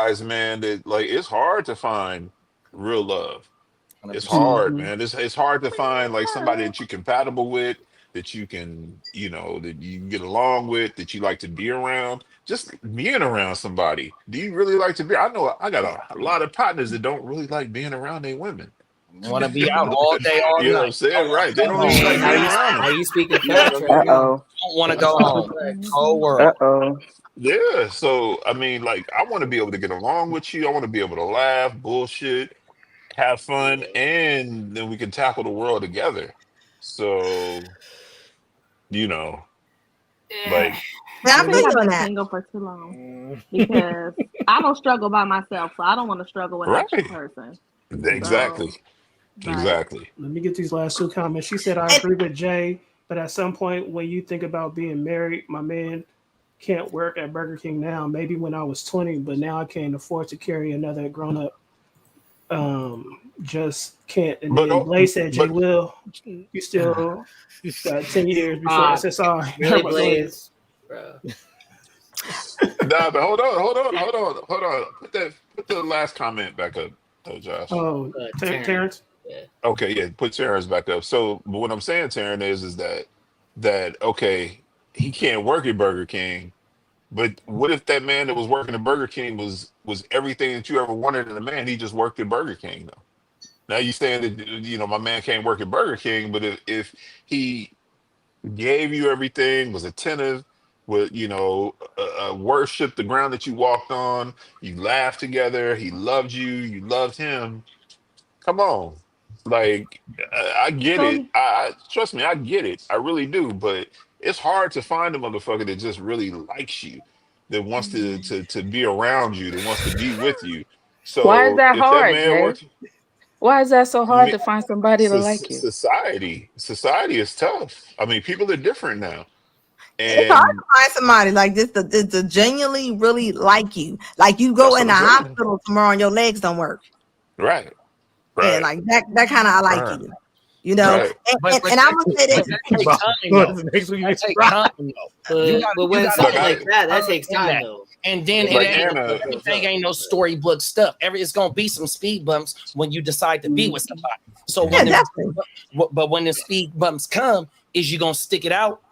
realize, man, that like it's hard to find real love. It's 100%. hard, Mm-hmm. man. It's hard to find like somebody that you're compatible with, that you can, that you can get along with, that you like to be around. Just being around somebody. Do you really like to be? I know I got a lot of partners that don't really like being around their women. Want to be out all day, all You know what I'm night. saying? Don't want Right. They to go don't even like home. Now being you around them. now you speaking Yeah. facts right there. Uh-oh. Don't want to go home. Whole world. Uh-oh. Yeah. So I mean, like, I want to be able to get along with you. I want to be able to laugh, bullshit, have fun, and then we can tackle the world together. So, you know, Yeah. like, Yeah, I I feel think you I've on been that. single for too long because I don't struggle by myself, so I don't want to struggle with an extra right. person. Exactly. So, like, Exactly. Let me get these last two comments. She said, I And agree with Jay, but at some point when you think about being married, my man can't work at Burger King now. Maybe when I was 20, but now I can't afford to carry another grown up. Just can't. And But then oh, Blaze said, Jay but Will, you still got 10 years before Uh, SSR. really, Everybody, go ahead. Blaze, bro. nah, but hold on. Put the last comment back up, Josh. Oh, Taryn. Terrence? Yeah. Okay, yeah, put Terrence back up. So, but what I'm saying, Terrence, is that okay, he can't work at Burger King, but what if that man that was working at Burger King was everything that you ever wanted in a man? He just worked at Burger King, though. Now you saying that my man can't work at Burger King, but if he gave you everything, was attentive, would worship the ground that you walked on, you laughed together, he loved you, you loved him. Come on. Like, I get it. so I trust me, I get it. I really do. But it's hard to find a motherfucker that just really likes you, that wants to be around you, that wants to be with you. Why is So that if that hard, man Jay? works, Why is that so hard me- to find somebody to like you? society is tough. I mean, people are different now, it's hard to and find somebody like this to genuinely really like you. Like you go that's in what the I'm saying. hospital tomorrow and your legs don't work. Right, Yeah, right, like that kind of I like Right. you. You know, right. and I'm gonna say But this. that takes time, though. Next week, That takes time, though. You But got when to it's Like something like that, that takes understand time that. though. And then It it like takes ain't time to Anna. build everything up. ain't no storybook stuff. It's gonna be some speed bumps when you decide to be with somebody. So Yeah, when definitely. but when the speed bumps come, is you gonna stick it out,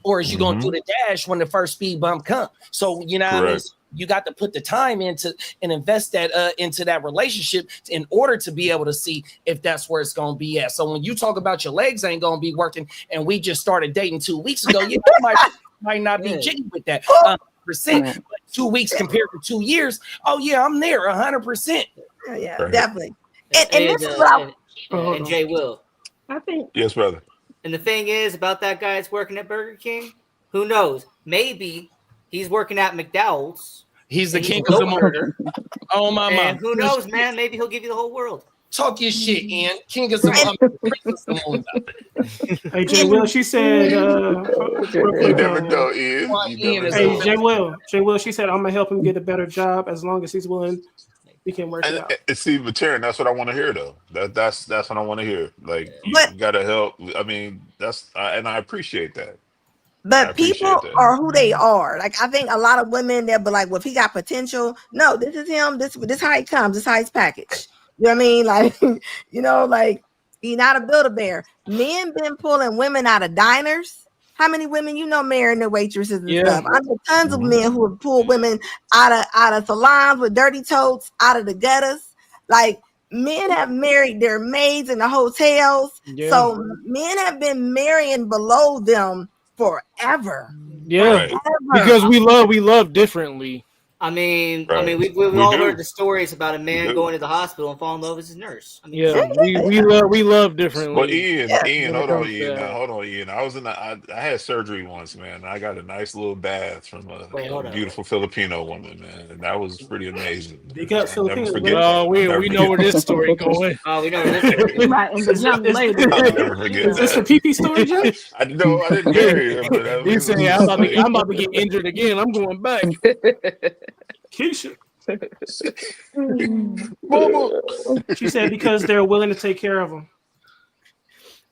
or is you gonna do Hmm. the dash when the first speed bump come? So you know what I mean. Correct. You got to put the time into and invest that into that relationship in order to be able to see if that's where it's gonna be at. So when you talk about your legs ain't gonna be working, and we just started dating 2 weeks ago, you might not be Yeah. jiggy with that. Oh, Percent, Right. but 2 weeks compared to 2 years. Oh yeah, I'm there 100%. yeah, Right. definitely. And And this is what I and Jay Will. I think Yes, brother. And the thing is about that guy that's working at Burger King, who knows? Maybe he's working at McDowell's He's the and he's king a of the goat mall. herder. Oh my And mom. who knows, man? Maybe he'll give you the whole world. Talk your shit, Ian. King of some princess of the moon. Hey, Jay Will, she said, real You quick, never know, Ian. Well, You Ian never is hey, know. Jay Will, she said, I'm gonna help him get a better job as long as he's willing. We can work it out. And see, but Taryn, that's what I want to hear, though. That's what I want to hear. Like, you but gotta help. I mean, and I appreciate that. I but appreciate people that. are who they are. Like I think a lot of women they'll be like, well, if he got potential, no, this is him. This how he comes. This how he's packaged. You know what I mean? Like, like he not a Build-A-Bear. Men been pulling women out of diners. How many women marrying their waitresses and Yeah. stuff? I know tons of Mhm. men who have pulled women out of salons with dirty totes, out of the gutters. Like men have married their maids in the hotels. Yeah. So men have been marrying below them forever. Yeah. Right. Because we love differently. I mean, Right. we've We all do. heard the stories about a We man do. going to the hospital and falling in love with his nurse. I mean, Yeah. We love differently. Well, Ian, Yeah. Ian, When it hold on, comes to Ian. Now, that. hold on, Ian. I had surgery once, man. I got a nice little bath from Wait, a hold on. beautiful Filipino woman, man, and that was pretty amazing. Big up I'll never Filipinos, forget bro. that. Oh, we Never know forget where that. this story going. Oh, we know where this is. right, and the young lady. I'll never forget Is this the that. PP story, Jay? I didn't marry her, but I mean, He it said, was I'm just about, to, like, I'm about to get injured again. I'm going back. Keisha. Mama. She said because they're willing to take care of them.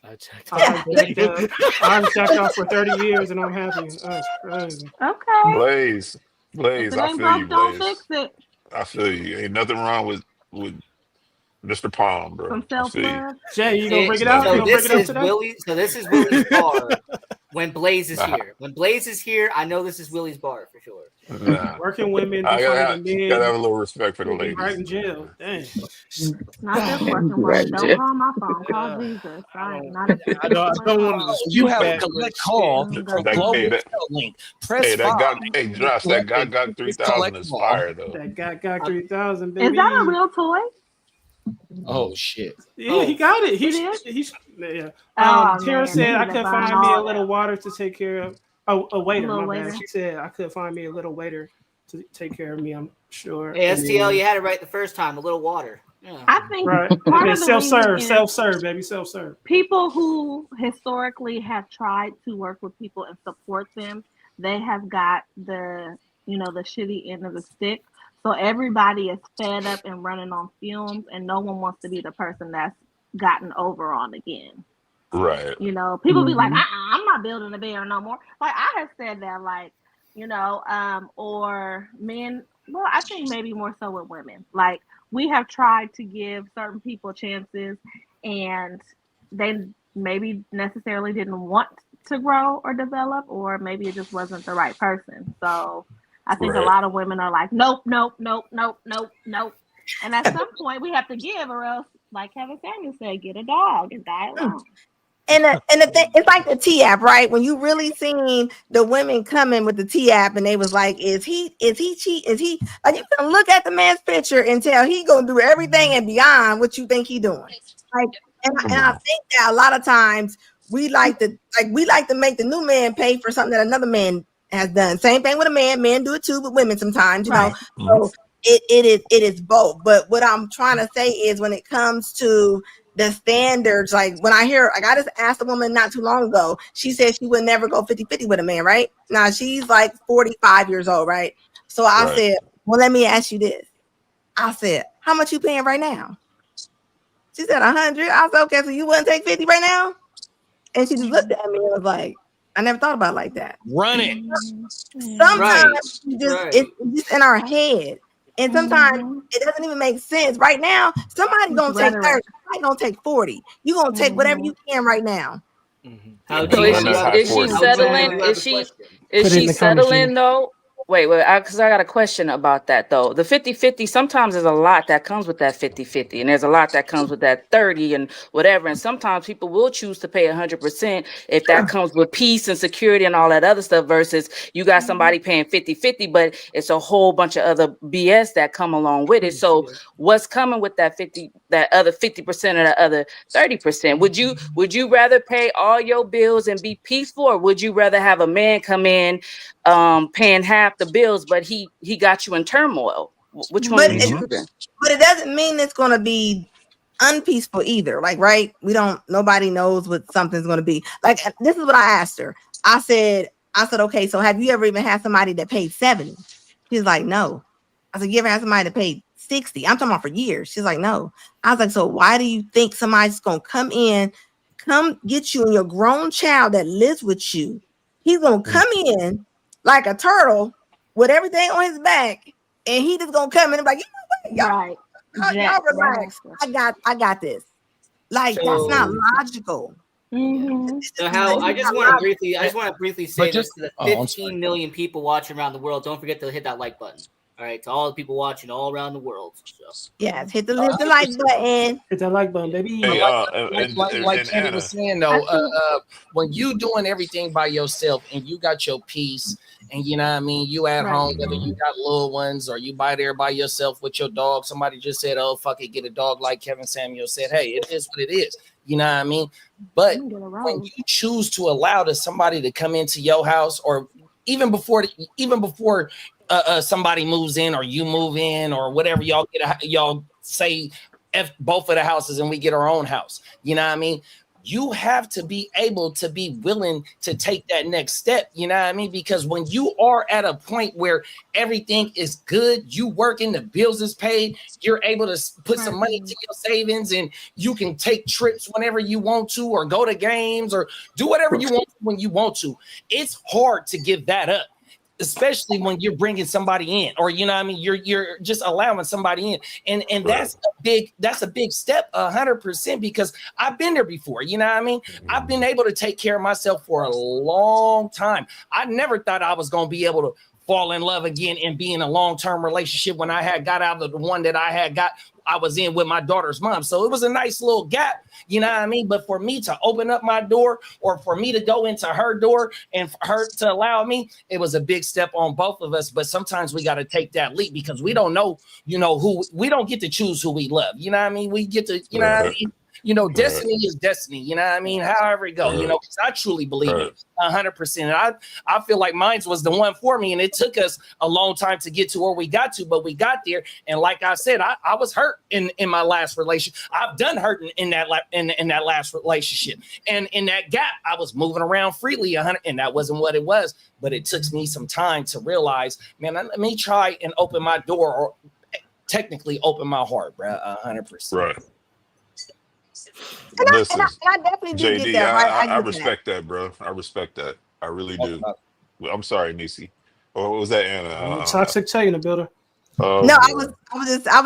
Yeah. I've jacked off for 30 years and I'm happy. That's crazy. Okay. Blaze, If it I ain't feel you, broke, don't Blaze. fix it. I feel you. Ain't nothing wrong with Mr. Palm, bro. Some I feel you. self-love. Jay, you gonna bring it Yeah, out? so You gonna bring this it out is today? Willie. So this is Willie's bar when Blaze is Nah. here. When Blaze is here, I know this is Willie's bar for sure. Nah. Working women I be gotta fighting have a men. little respect for the Will be ladies. right in jail. Dang. Not just working Right, women. Don't Jeff. call my phone. Call Yeah. Jesus. I I'm not a I don't want to Oh, dispute you have a that, but collect shit. call Mm, from go That, for Global hey, it. that, Link. Press hey, that 5. got, hey, Josh, that Collect got this 3000 collect is call. fire though. That got 3,000, Is baby. that a real toy? Oh shit. Yeah, he got it. It is? Yeah. Oh, Terrence man. They said I need to could find find me a all little that. water to take care of. Oh, a waiter, little my bad. waiter. She said I could find me a little waiter to take care of me. I'm sure. Hey, And STL, then- you had it right the first time. A little water. Yeah. I think right. part And of the self-serve, reason is baby, self-serve. people who historically have tried to work with people and support them, they have got the the shitty end of the stick. So everybody is fed up and running on fumes, and no one wants to be the person that's gotten over on again. Right. People be like, I'm not building a bear no more. Like I have said that, like, or men. Well, I think maybe more so with women. Like we have tried to give certain people chances, and they maybe necessarily didn't want to grow or develop, or maybe it just wasn't the right person. So I think a Right. lot of women are like, nope, nope, nope, nope, nope, nope. And at some point we have to give, or else, like Kevin Samuels said, get a dog and die alone. And the thing, it's like the T app, right? When you really seen the women coming with the T app, and they was like, "Is he cheat? Is he?" Like you can look at the man's picture and tell he gonna do everything and beyond what you think he doing. Like, and I think that a lot of times we like to make the new man pay for something that another man has done. Same thing with a man. Men do it too, but women sometimes, Right. So it is both. But what I'm trying to say is when it comes to the standards, like when I hear, like I just asked a woman not too long ago, she said she would never go 50-50 with a man, right? Now she's like 45 years old, right? So I Right. said, well, let me ask you this. I said, how much you paying right now? She said 100. I said, okay, so you wouldn't take 50 right now? And she just looked at me and was like, I never thought about it like that. Run it. Sometimes it's just in our head. And sometimes it doesn't even make sense. Right now, somebody's gonna take 30, somebody's gonna take 40. You're gonna take whatever you can right now. How So is Run that high she 40. settling? Is she Put it in the comments, settling Gina. though? Wait, because I got a question about that though. The 50-50, sometimes there's a lot that comes with that 50-50, and there's a lot that comes with that 30 and whatever. And sometimes people will choose to pay 100% if that comes with peace and security and all that other stuff, versus you got somebody paying 50-50, but it's a whole bunch of other BS that come along with it. So what's coming with that 50, that other 50% or the other 30%? Would you rather pay all your bills and be peaceful, or would you rather have a man come in paying half the bills, but he got you in turmoil? Which one are you choosing? But it doesn't mean it's going to be unpeaceful either. Like, right? Nobody knows what something's going to be. Like, this is what I asked her. I said, okay, so have you ever even had somebody that paid 70? She's like, no. I said, you ever had somebody that paid 60? I'm talking about for years. She's like, no. I was like, so why do you think somebody's going to come get you and your grown child that lives with you? He's going to come in like a turtle with everything on his back, and he just gonna come in and be like, you know what, y'all relax. I got this. Like, that's not logical. So how I just want to briefly say this to the 15 million people watching around the world. Don't forget to hit that like button. All right, to all the people watching all around the world. So. Yes, hit the like button. Hit that like button, baby. Hey, like Kenny was saying though, when you doing everything by yourself and you got your peace, and you know what I mean, you at home, whether you got little ones or you by there by yourself with your dog. Somebody just said, "Oh fuck it, get a dog." Like Kevin Samuel said, "Hey, it is what it is." You know what I mean? But when you choose to allow somebody to come into your house, or even before somebody moves in or you move in or whatever, y'all say F both of the houses and we get our own house. You know what I mean? You have to be able to be willing to take that next step. You know what I mean? Because when you are at a point where everything is good, you working, the bills is paid, you're able to put some money to your savings, and you can take trips whenever you want to, or go to games, or do whatever you want when you want to. It's hard to give that up. especially when you're bringing somebody in, or you know what I mean, you're just allowing somebody in, and that's a big step, 100%, because I've been there before. You know what I mean? I've been able to take care of myself for a long time. I never thought I was going to be able to fall in love again and be in a long-term relationship when I had got out of the one that I was in with my daughter's mom. So it was a nice little gap, you know what I mean? But for me to open up my door, or for me to go into her door and for her to allow me, it was a big step on both of us. But sometimes we got to take that leap, because we don't know, we don't get to choose who we love. You know what I mean? We get to, you know what I mean? Destiny is destiny, you know what I mean? However it goes, because I truly believe it 100%. And I feel like mine was the one for me, and it took us a long time to get to where we got to, but we got there. And like I said, I was hurt in my last relationship. I've done hurting in that last relationship. And in that gap, I was moving around freely, and that wasn't what it was. But it took me some time to realize, man, let me try and open my door, or technically open my heart, bro, 100%. Right. And Listen, I definitely do JD, get that. Right? I respect that, bro. I respect that. I really do. I'm sorry, Nisi. Or what was that, Anna? Toxic Tay in the building. No, I was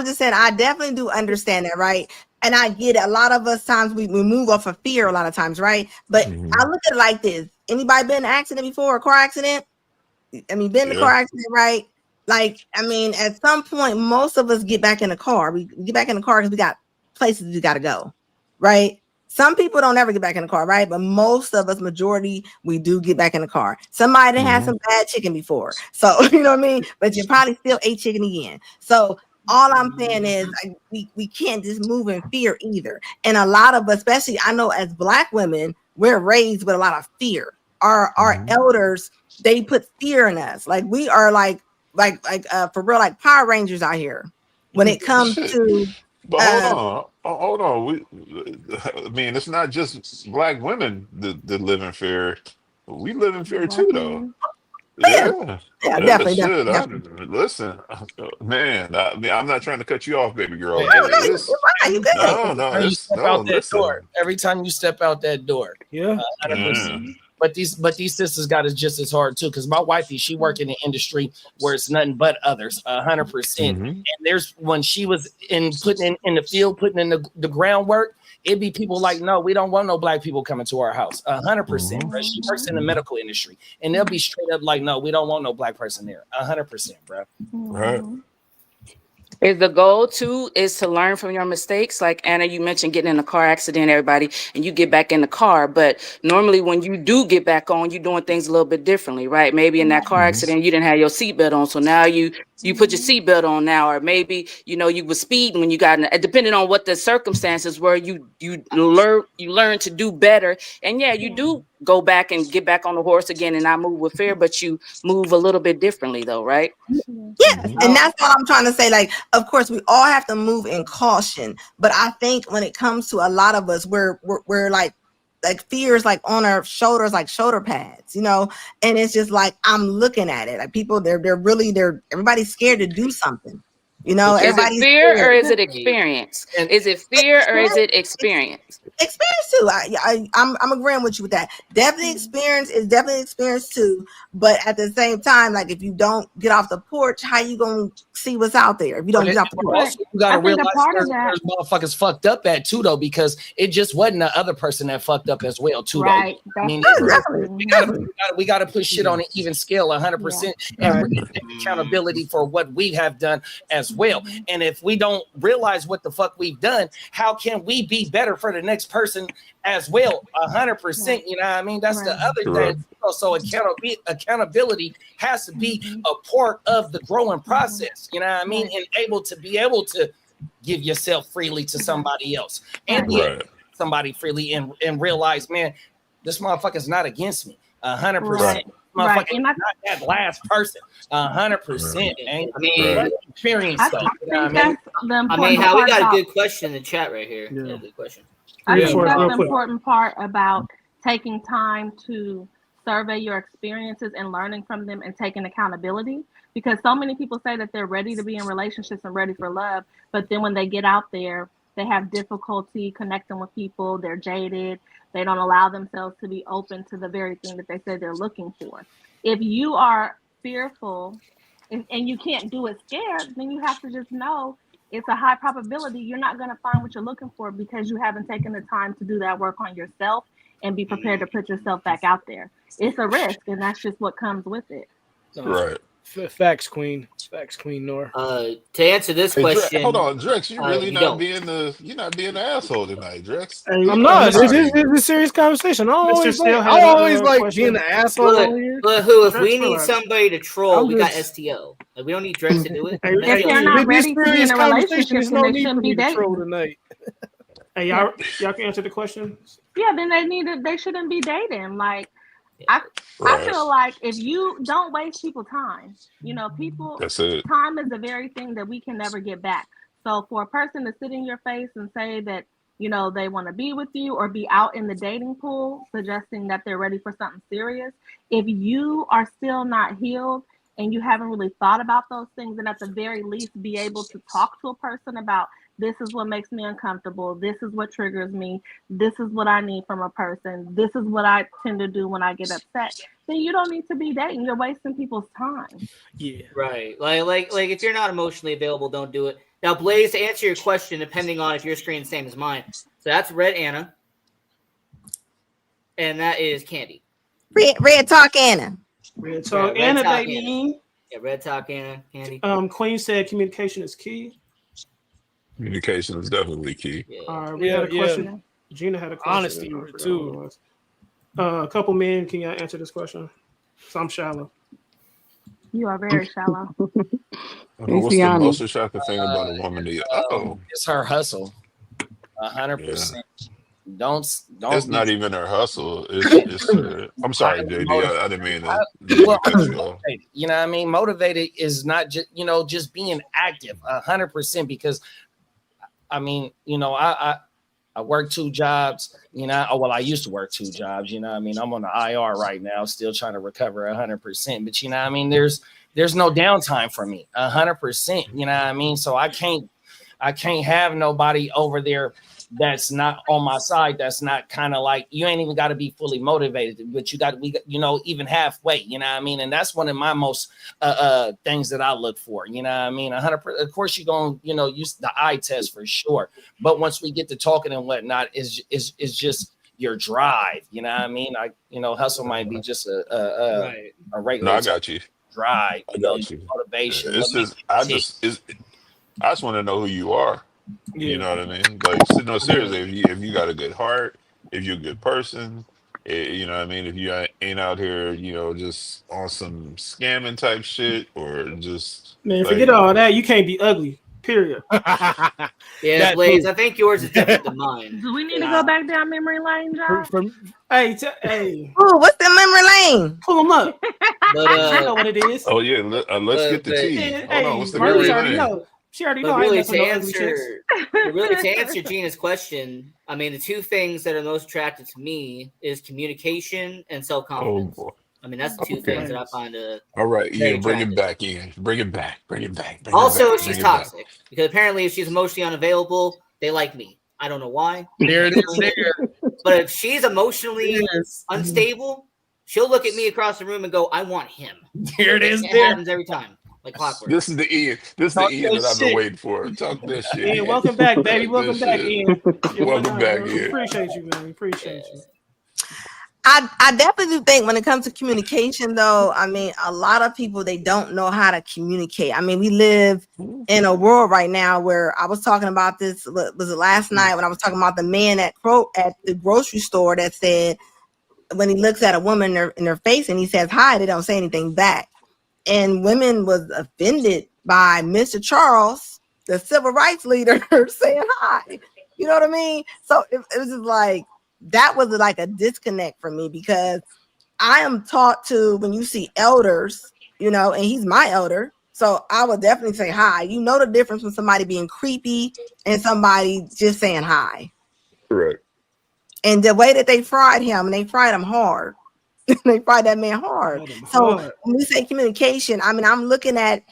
just saying, I definitely do understand that, right? And I get it. A lot of us times we move off of fear a lot of times, right? But I look at it like this. Anybody been in an accident before, a car accident? I mean, been in a car accident, right? Like, I mean, at some point, most of us get back in the car. We get back in the car because we got places we got to go, right? Some people don't ever get back in the car, right? But most of us, majority, we do get back in the car. Somebody that had some bad chicken before. So, you know what I mean? But you probably still ate chicken again. So all I'm saying is we can't just move in fear either. And a lot of, especially I know as Black women, we're raised with a lot of fear. Our elders, they put fear in us. Like we are like for real, like Power Rangers out here when it comes to But hold on. I mean, it's not just Black women that live in fear. We live in fear too, though. Yeah, definitely. Listen, man. I mean, I'm not trying to cut you off, baby girl. Door. Every time you step out that door, 100%. But these sisters got it just as hard too, because my wifey, she worked in the industry where it's nothing but others, 100%. And there's when she was putting in the field, putting in the groundwork, it'd be people like, no, we don't want no Black people coming to our house, 100%. Bro. She works in the medical industry, and they'll be straight up like, no, we don't want no Black person there, 100%, bro. Right. Is the goal too is to learn from your mistakes? Like Anna, you mentioned getting in a car accident, everybody, and you get back in the car. But normally when you do get back on, you're doing things a little bit differently, right? Maybe in that car accident, you didn't have your seatbelt on. So now you put your seatbelt on now, or maybe, you were speeding when you got in, depending on what the circumstances were, you learn to do better. And yeah, you do go back and get back on the horse again and not move with fear, but you move a little bit differently though, right? Yes, and that's all I'm trying to say. Like, of course, we all have to move in caution, but I think when it comes to a lot of us, we're like fear is like on our shoulders, like shoulder pads, and it's just like I'm looking at it. Like people, everybody's scared to do something. Is it fear or is it experience? Is it fear or is it experience? Experience too. I'm agreeing with you with that. Definitely experience is definitely experience too. But at the same time, like if you don't get off the porch, how you gonna see what's out there if you don't get off the porch? Also, you gotta realize there's motherfuckers fucked up at too though, because it just wasn't the other person that fucked up as well too. Right. Though. I mean, we gotta put shit on an even scale, 100%, and really take accountability for what we have done as well. And if we don't realize what the fuck we've done, how can we be better for the next person as well? 100%. You know what I mean? That's the other thing. So accountability has to be a part of the growing process. You know what I mean? And able to give yourself freely to somebody else, and somebody freely, and realize, man, this motherfucker's not against me. 100%. Motherfucker, not that last person. 100%. I mean, experience though. I mean, how we got a good question in the chat right here. Yeah, good question. I think that's the important part about taking time to survey your experiences and learning from them and taking accountability. Because so many people say that they're ready to be in relationships and ready for love, but then when they get out there, they have difficulty connecting with people. They're jaded. They don't allow themselves to be open to the very thing that they say they're looking for. If you are fearful and you can't do it scared, then you have to just know it's a high probability you're not going to find what you're looking for because you haven't taken the time to do that work on yourself and be prepared to put yourself back out there. It's a risk, and that's just what comes with it. Right. Facts, Queen. Facts, Queen Nor. To answer this Hey, question, hold on, Drex. You really you not don't. being you're not being the asshole tonight, Drex. I'm not. It's a serious conversation. I always like being the asshole over here. But who? If we Drex, need relax. somebody to troll, we got just- STO. Like, we don't need Drex to do it. If they're not ready to be in a relationship, There's then no they need for shouldn't me be to troll dating. tonight. Hey, y'all can answer the question. Yeah, then they shouldn't be dating. Like, I Right. feel like if you don't waste people's time, people, That's it. time is the very thing that we can never get back. So for a person to sit in your face and say that, they want to be with you or be out in the dating pool, suggesting that they're ready for something serious, if you are still not healed and you haven't really thought about those things, and at the very least be able to talk to a person about, this is what makes me uncomfortable. This is what triggers me. This is what I need from a person. This is what I tend to do when I get upset. Then you don't need to be dating. You're wasting people's time. Yeah. Right. Like if you're not emotionally available, don't do it. Now, Blaze, to answer your question, depending on if your screen's the same as mine. So that's Red Anna. And that is Candy. Red Talk Anna. Red Talk Red Anna, Talk baby. Yeah, Red Talk Anna, Candy. Queen said communication is key. Communication is definitely key. Yeah. All right, we had a question. Gina had a question. Honesty, I forgot too. what it was. A couple men, can y'all answer this question? So I'm shallow. You are very shallow. What's the most shocking thing about a woman? It's her hustle. 100%. Don't. It's not even her hustle. It's I'm sorry, JD. I didn't mean to Well, cut you off. you know what I mean? Motivated is not just, just being active 100%, because I mean, I work 2 jobs, I used to work 2 jobs, I'm on the IR right now, still trying to recover 100%, but there's no downtime for me 100%, so I can't have nobody over there that's not on my side. That's not kind of like, you ain't even got to be fully motivated, but even halfway, and that's one of my most things that I look for, 100%. Of course, you're going to use the eye test for sure, but once we get to talking and whatnot, is just your drive, hustle might be just a regular. No, I got you. Drive, I got you. Motivation. It's just I just want to know who you are. Yeah. You know what I mean? Like, no, seriously, if you got a good heart, if you're a good person, you know what I mean? If you ain't out here, just on some scamming type shit, or just Man, forget all that. You can't be ugly. Period. Yeah, Blaze, I think yours is different than mine. Do we need to go back down memory lane, John? Hey. Ooh, what's the memory lane? Pull them up. But, I know what it is. oh yeah, let's get the tea. Hey, Hold on, what's the Marty memory already lane? know. She already know. But I ain't really, messing with no ugly chicks. to answer Gina's question, I mean, the 2 things that are most attractive to me is communication and self-confidence. Oh boy. I mean, that's the 2 Okay. things that I find All right, very Ian, bring it attractive. back, Ian. Bring it back. Bring it back. Also, bring she's it back. toxic because apparently, if she's emotionally unavailable, they like me. I don't know why. There it is. There. But if she's emotionally unstable, she'll look at me across the room and go, "I want him." There it is. It There. happens every time, like clockwork. This is the Ian. This is the Talk Ian that that I've been shit. waiting for. Talk that shit. Ian, welcome back, baby. Talk Welcome that back, shit. Ian. Welcome back, We Ian. appreciate you, man. We appreciate you. I definitely do think when it comes to communication, though, I mean, a lot of people, they don't know how to communicate. I mean, we live in a world right now where I was talking about this, was it last night when I was talking about the man at the grocery store that said, when he looks at a woman in her face and he says hi, they don't say anything back. And women was offended by Mr. Charles, the civil rights leader, saying hi. You know what I mean? So it was just like, that was like a disconnect for me, because I am taught to, when you see elders, and he's my elder, so I would definitely say hi. You know the difference from somebody being creepy and somebody just saying hi. Correct. And the way that they fried him, and they fried him hard. They fried that man hard. So when we say communication, I mean, I'm looking at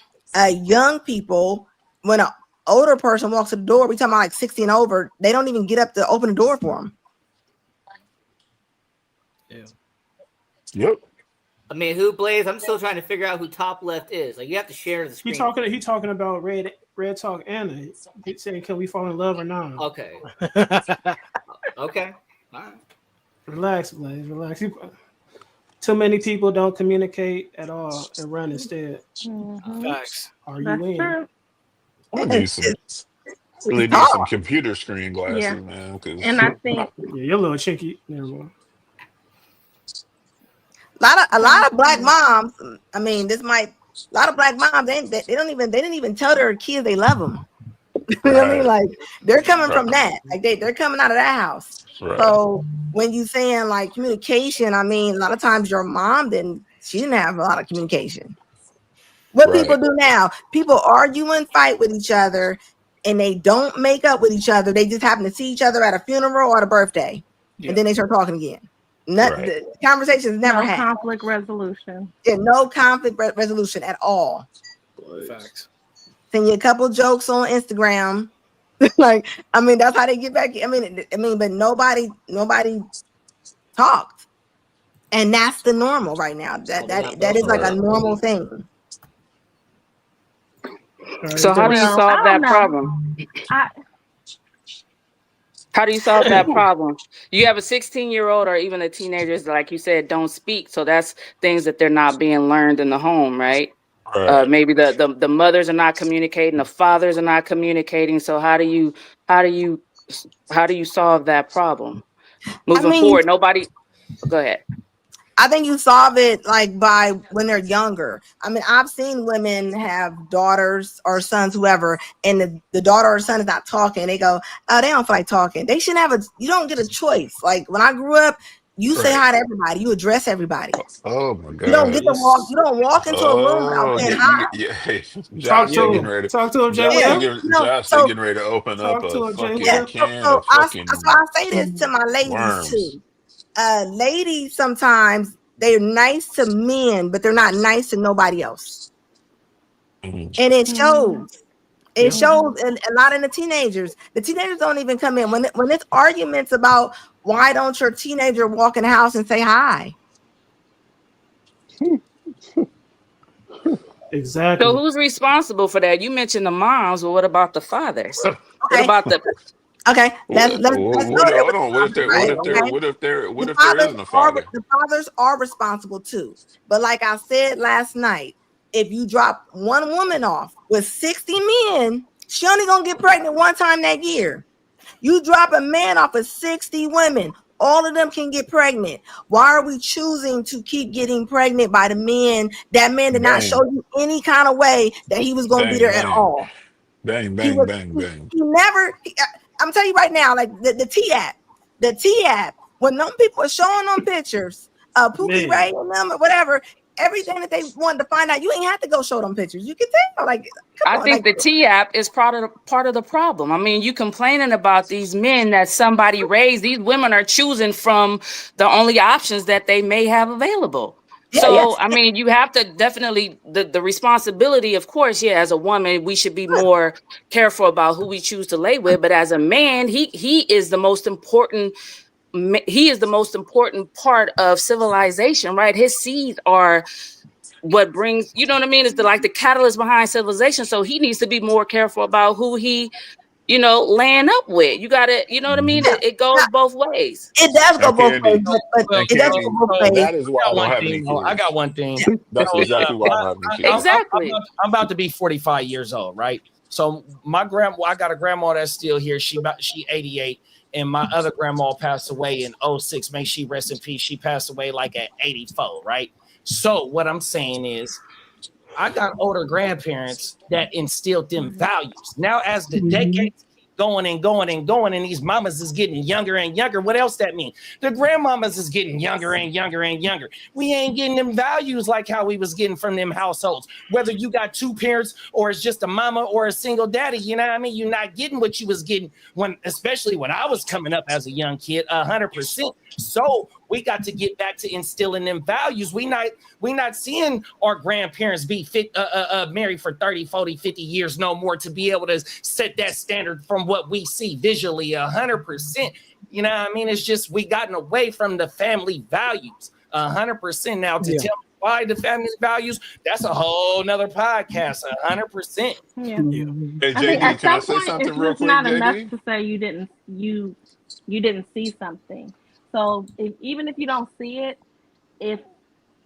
young people. When an older person walks to the door, we talking about like 60 and over, they don't even get up to open the door for them. Yep. I mean, who Blaze? I'm still trying to figure out who top left is. Like, you have to share the screen. He talking about Red Talk Anna. He's saying, "Can we fall in love or not?" Okay. Okay. All right. Relax, Blaze. Relax. Too many people don't communicate at all and run instead. Facts. Are you That's in? true. I need some. Really need some computer screen glasses, man. And I think Yeah, you're a little chinky. Never mind. A lot of black moms. I mean, a lot of black moms. They didn't even tell their kids they love them. You know what I mean? Like they're coming from that. Like they're coming out of that house. Right. So when you saying like communication, I mean, a lot of times your mom didn't have a lot of communication. What people do now, people argue and fight with each other, and they don't make up with each other. They just happen to see each other at a funeral or at a birthday, and then they start talking again. The conversations never had conflict resolution. Yeah, no conflict resolution at all. Facts. Send you a couple jokes on Instagram. Like, I mean, that's how they get back. I mean, but nobody talked, and that's the normal right now. That is like a normal thing. So how do you solve that problem? How do you solve that problem? You have a 16-year-old or even the teenagers, like you said, don't speak. So that's things that they're not being learned in the home, right? Maybe the mothers are not communicating, the fathers are not communicating. So how do you solve that problem? Moving forward, nobody. Go ahead. I think you solve it like by when they're younger. I mean, I've seen women have daughters or sons, whoever, and the daughter or son is not talking. They go, "Oh, they don't feel like talking." They shouldn't have you don't get a choice. Like when I grew up, you say hi to everybody. You address everybody. Oh my God! You don't get to walk. You don't walk into a room without saying hi. Talk to him, Jay. Josh, getting ready to open up a fucking can of fucking. That's why I say this to my ladies too. Ladies sometimes they're nice to men, but they're not nice to nobody else, and it shows. It shows a lot in the teenagers. The teenagers don't even come in when it's arguments about why don't your teenager walk in the house and say hi. Exactly. So who's responsible for that? You mentioned the moms, but what about the fathers? What about the? Okay, hold on. What if there isn't a father? The fathers are responsible too. But like I said last night, if you drop one woman off with 60 men, she only gonna get pregnant one time that year. You drop a man off of 60 women, all of them can get pregnant. Why are we choosing to keep getting pregnant by the men? That man did not show you any kind of way that he was gonna be there at all. Bang. He never. I'm telling you right now, like the T app, when them people are showing them pictures of Pookie Ray and them or whatever, everything that they wanted to find out, you ain't have to go show them pictures. You can tell. Like, I think the T app is part of the problem. I mean, you complaining about these men that somebody raised. These women are choosing from the only options that they may have available. I mean, you have to definitely the responsibility, of course, as a woman, we should be more careful about who we choose to lay with. But as a man, he is the most important. He is the most important part of civilization, right? His seeds are what brings, you know what I mean? It's the catalyst behind civilization. So he needs to be more careful about who he, laying up with. You gotta, you know what I mean? It goes both ways. It does go both ways, but it does go both ways. That is why I don't have any kids. I got one thing. That's exactly why I don't have any kids. Exactly. I'm about to be 45 years old, right? So I got a grandma that's still here. She 88. And my other grandma passed away in 2006. May she rest in peace. She passed away like at 84, right? So what I'm saying is I got older grandparents that instilled them values. Now, as the decades keep going and going and going, and these mamas is getting younger and younger, what else that mean? The grandmamas is getting younger and younger and younger. We ain't getting them values like how we was getting from them households. Whether you got two parents or it's just a mama or a single daddy, you know what I mean? You're not getting what you was getting especially when I was coming up as a young kid, 100%. So we got to get back to instilling them values. We not seeing our grandparents be married for 30, 40, 50 years no more to be able to set that standard from what we see visually 100%. You know what I mean? It's just we gotten away from the family values 100% now to tell me why the family values, that's a whole nother podcast, 100%. Yeah. Hey, I think JD, at can I some say point something it's real just quick, not enough JD? to say you didn't see something. So even if you don't see it, if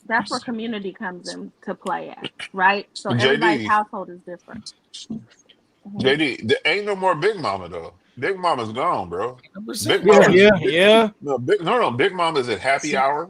that's where community comes into play at, right? So everybody's JD, household is different. JD, there ain't no more Big Mama though. Big Mama's gone, bro. 100%. Big Mama's Yeah. no. Big Mama's at happy hour.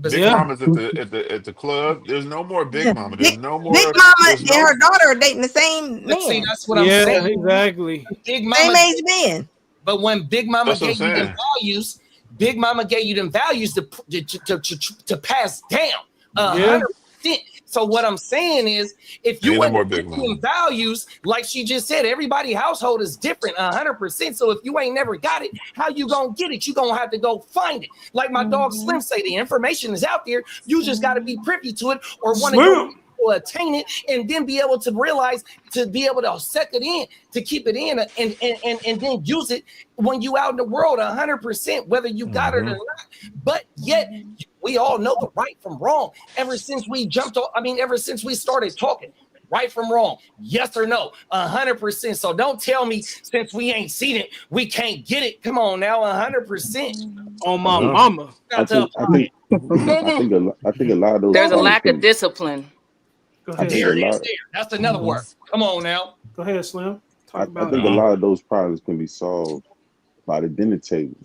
Big Yeah. Mama's at the club. There's no more Big Mama. There's no more. Big Mama There's and no. her daughter are dating the same But see, man, that's what I'm Yeah, saying. exactly. Big same Mama, age man. but when Big Mama That's what I'm gave you them saying. values, Big Mama gave you them values to pass down. Yeah. 100%. So what I'm saying is, if you Ain't no ain't more Big getting Mama. values, like she just said, everybody household is different, 100%. So if you ain't never got it, how you gonna get it? You gonna have to go find it. Like my dog Slim say, the information is out there. You just got to be privy to it, or one of your people attain it, and then be able to realize, to be able to suck it in, to keep it in, and then use it when you out in the world, 100%, whether you got it or not. But yet we all know the right from wrong. Ever since we ever since we started talking, right from wrong, yes or no, 100%. So don't tell me since we ain't seen it, we can't get it. Come on now, 100%. On my mama. I think a lot of those. There's a problems lack can- of discipline. Go I ahead. think There a it is. lot. There. That's another word. Come on now. Go ahead, Slim. I Talk about think it. a lot of those problems can be solved by the dinner table.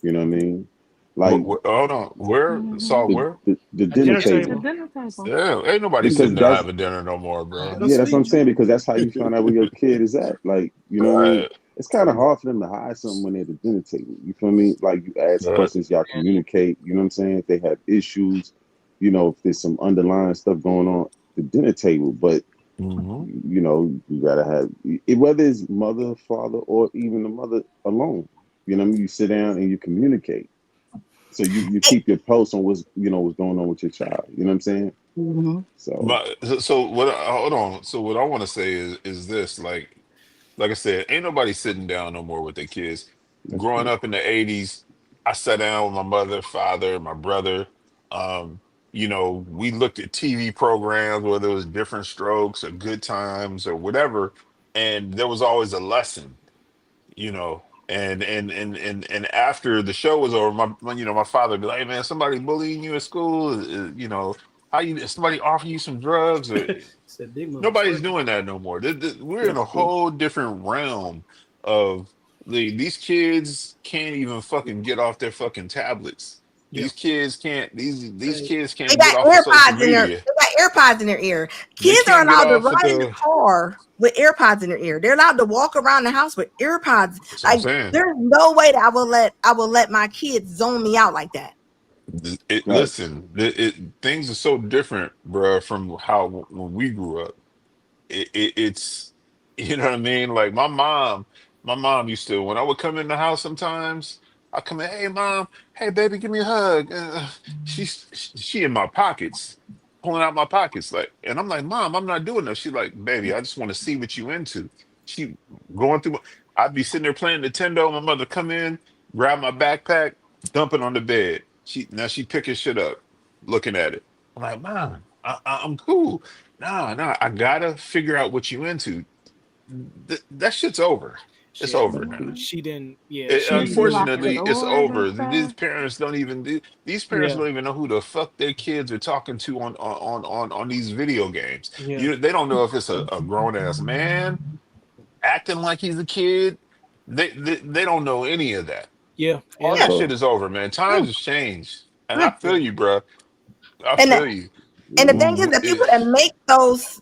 You know what I mean? Like Hold on. Where? Saw where? the dinner dinner table. The table. dinner table. Yeah, ain't nobody Because sitting there that's having dinner no more, bro. yeah, that's what I'm saying. Because that's how you find out where your kid is at. Like, you know what I mean? Right. It's kind of hard for them to hide something when they're at the dinner table. You feel me? Like you ask Right. questions, y'all communicate. You know what I'm saying? If they have issues, you know, if there's some underlying stuff going on, the dinner table. But Mm-hmm. you know, you gotta have whether it's mother, father, or even the mother alone. You know what I mean? You sit down and you communicate. So you keep your pulse on what's going on with your child. You know what I'm saying? Mm-hmm. So But so what? Hold on. So what I want to say is this: like I said, ain't nobody sitting down no more with their kids. that's Growing true. up in the '80s, I sat down with my mother, father, my brother. You know, we looked at TV programs, whether it was Different Strokes or Good Times or whatever, and there was always a lesson. You know, and after the show was over, my father would be like, "Hey man, somebody bullying you at school? You know, how you somebody offer you some drugs?" Or Said Big Mama nobody's first. doing that no more. We're in That's a true. whole different realm of these kids can't even fucking get off their fucking tablets. Yeah. These kids can't. These kids They can't get got off of social AirPods in their. They media. got AirPods in their ear. They Kids are can't get allowed to off of ride in the the. car with AirPods in their ear. They're allowed to walk around the house with AirPods. That's what I'm Like saying. there's no way that I will let my kids zone me out like that. Right. Listen, things are so different, bro, from how when we grew up. It's you know what I mean. Like my mom used to, when I would come in the house sometimes, I come in, hey mom, hey baby, give me a hug. She in my pockets, pulling out my pockets, like, and I'm like, mom, I'm not doing that. She's like, baby, I just want to see what you into. She going through. I'd be sitting there playing Nintendo. My mother come in, grab my backpack, dump it on the bed. She picking shit up, looking at it. I'm like, mom, I'm cool. Nah, I gotta figure out what you into. That shit's over. It's over now. She didn't. Yeah. It, She Maybe didn't. lock the unfortunately, it's doors over. and These stuff. parents don't even do. These parents Yeah. don't even know who the fuck their kids are talking to on these video games. Yeah. They don't know if it's a grown ass man acting like he's a kid. They don't know any of that. Yeah. All Yeah. that shit is over, man. Times have changed, and I feel you, bro. I And feel you. And the thing is, the It- people that make those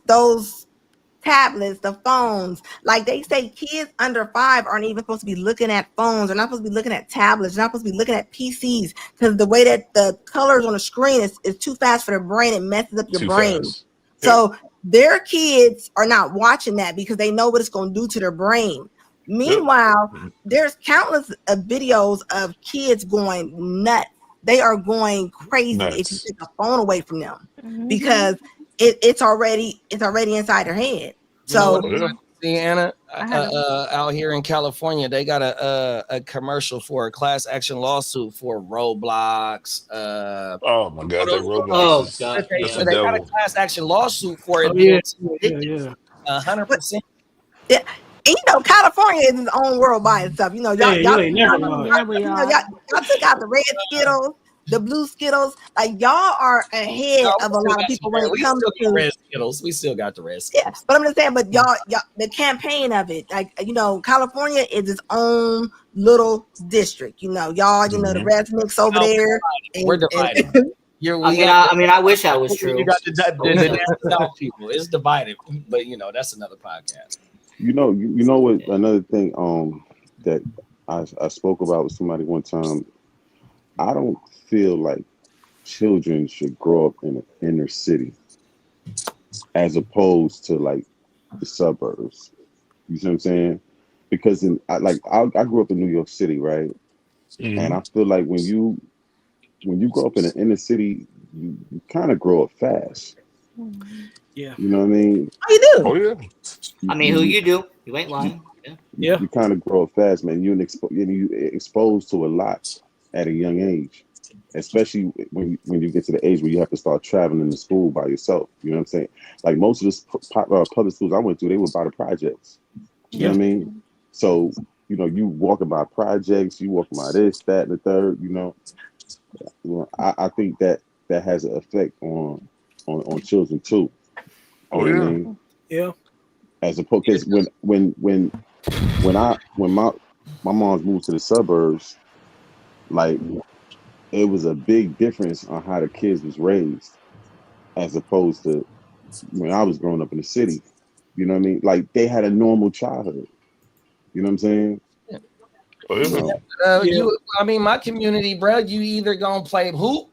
tablets, the phones, like they say, kids under 5 aren't even supposed to be looking at phones. They're not supposed to be looking at tablets. They're not supposed to be looking at PCs because the way that the colors on the screen is too fast for their brain. It messes up your Too brain. fast. So their kids are not watching that because they know what it's going to do to their brain. Meanwhile, there's countless videos of kids going nuts. They are going crazy if you Nuts. take a phone away from them because it's already inside their head. You know So what, Yeah. See, Anna, out here in California, they got a commercial for a class action lawsuit for Roblox. Oh my God, that Roblox Oh, is God. that's So the they got a devil. class action lawsuit for it Oh, being yeah. 100%. Yeah. And, California is its own world by itself. Yeah, you ain't never lied. Yeah, we are. y'all took out the red Skittles, the blue Skittles. Like y'all are ahead of a lot of people when it comes to red Skittles. We still got the red Skittles. yeah. But I'm just saying, but y'all, the campaign of it, like California is its own little district. Y'all, the Resnicks over there. We're divided. I wish I was true. You got the South people. It's divided, but that's another podcast. You know what? Another thing that I spoke about with somebody one time. I don't feel like children should grow up in an inner city as opposed to like the suburbs. You see what I'm saying? Because I grew up in New York City, right? Mhm. And I feel like when you grow up in an inner city, you kind of grow up fast. Yeah. You know what I mean? Oh, you do. Oh yeah. I mean, who you do? You ain't lying. Yeah. You kind of grow up fast, man. You're exposed to a lot at a young age, especially when you get to the age where you have to start traveling to school by yourself. You know what I'm saying? Like most of the public schools I went to, they were by the projects. You know what I mean? So, you walking by projects, you walking by this, that, and the third, I think that has an effect on children too. Oh You know what I yeah. mean? Yeah. As opposed, because when my moms moved to the suburbs, like it was a big difference on how the kids was raised as opposed to when I was growing up in the city. You know what I mean? Like they had a normal childhood. You know what I'm saying? Oh yeah. My community, bro, you either gonna play hoop,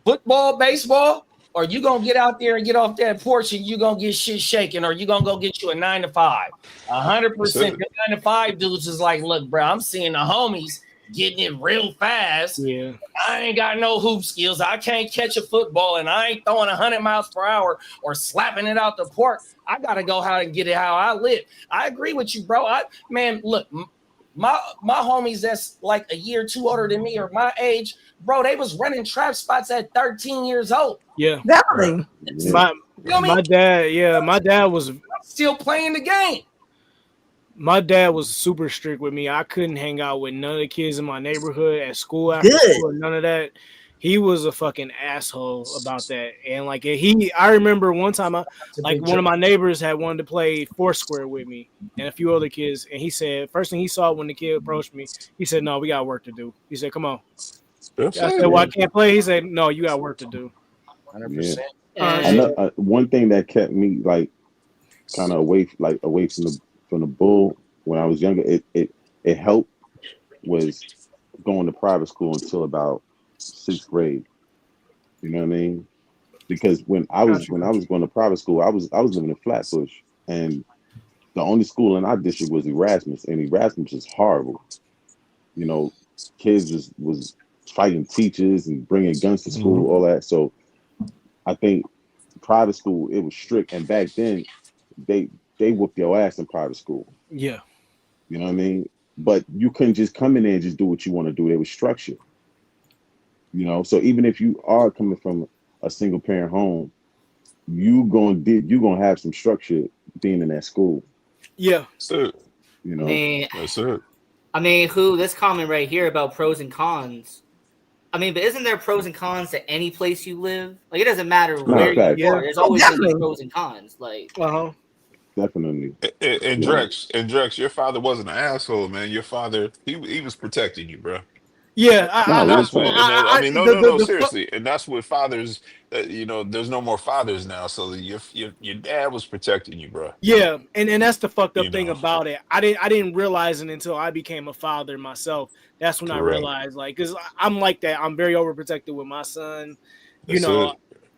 football, baseball, or you gonna get out there and get off that porch and you gonna get shit shaking, or you gonna go get you a 9 to 5. 100% 9 to 5 dudes is like, look, bro, I'm seeing the homies getting it real fast. Yeah. I ain't got no hoop skills. I can't catch a football, and I ain't throwing 100 miles per hour or slapping it out the park. I gotta go how and get it how I live. I agree with you, bro. Look, my homies that's like a year or two older than me or my age, bro, they was running trap spots at 13 years old. Yeah. Definitely. My dad was still playing the game. My dad was super strict with me. I couldn't hang out with none of the kids in my neighborhood at school after school, none of that. He was a fucking asshole about that. And like I remember one time one of my neighbors had wanted to play Foursquare with me and a few other kids. And he said, first thing he saw when the kid approached me, he said, "No, we got work to do." He said, "Come on." I said, "Well, I can't play." He said, "No, you got work to do." 100%. One thing that kept me like kind of away from the bull when I was younger, it helped was going to private school until about 6th grade. You know what I mean? Because when I was going to private school, I was living in Flatbush, and the only school in our district was Erasmus, and Erasmus is horrible. Kids was fighting teachers and bringing guns to school, all that. So I think private school, it was strict, and back then they whooped your ass in private school. Yeah. You know what I mean? But you couldn't just come in there and just do what you want to do. There was structure. So even if you are coming from a single parent home, you gonna have some structure being in that school. Yeah. So that's it. This comment right here about pros and cons. But isn't there pros and cons to any place you live? Like it doesn't matter where you are. There's always gonna be pros and cons. Like definitely. And Drex, your father wasn't an asshole, man. Your father, he was protecting you, bro. Yeah, seriously, and that's what fathers. There's no more fathers now, so your dad was protecting you, bro. Yeah, and that's the fucked up thing about it. I didn't realize it until I became a father myself. That's when I realized, like, because I'm like that. I'm very overprotective with my son.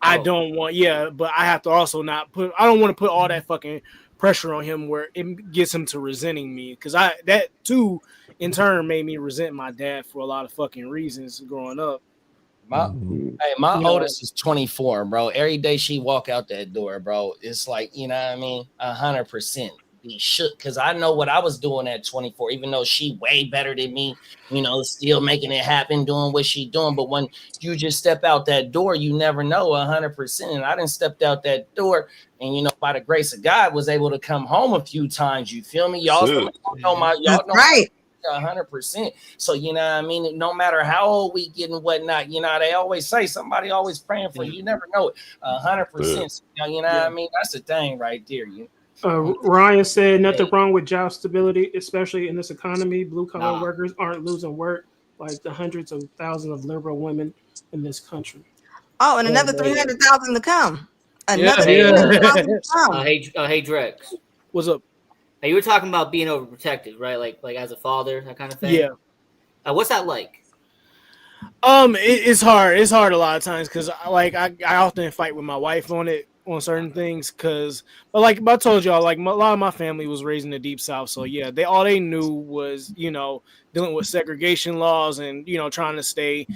I don't want, but I have to also not put. I don't want to put all that fucking pressure on him where it gets him to resenting me, because that too in turn made me resent my dad for a lot of fucking reasons growing up. My oldest is 24, bro. Every day she walk out that door, bro, it's like, 100% be shook because I know what I was doing at 24, even though she way better than me, you know, still making it happen, doing what she doing. But when you just step out that door, you never know 100%. And I didn't step out that door, and you know, by the grace of God, was able to come home a few times. You feel me? Y'all know my y'all know right. 100%. So you know what I mean, no matter how old we get and whatnot, you know, they always say somebody always praying for you. You never know it. 100%. So, you know what I mean? That's the thing right there. You Ryan said nothing wrong with job stability, especially in this economy. Blue collar workers aren't losing work like the hundreds of thousands of liberal women in this country. Oh, and another 300,000 to come. Another 300,000 to come. Hey Drex, what's up? Hey, you were talking about being overprotected, right? Like as a father, that kind of thing. Yeah. What's that like? It's hard. It's hard a lot of times because I often fight with my wife on certain things but like I told y'all, like a lot of my family was raised in the Deep South, so yeah, all they knew was, you know, dealing with segregation laws and, you know, trying to stay,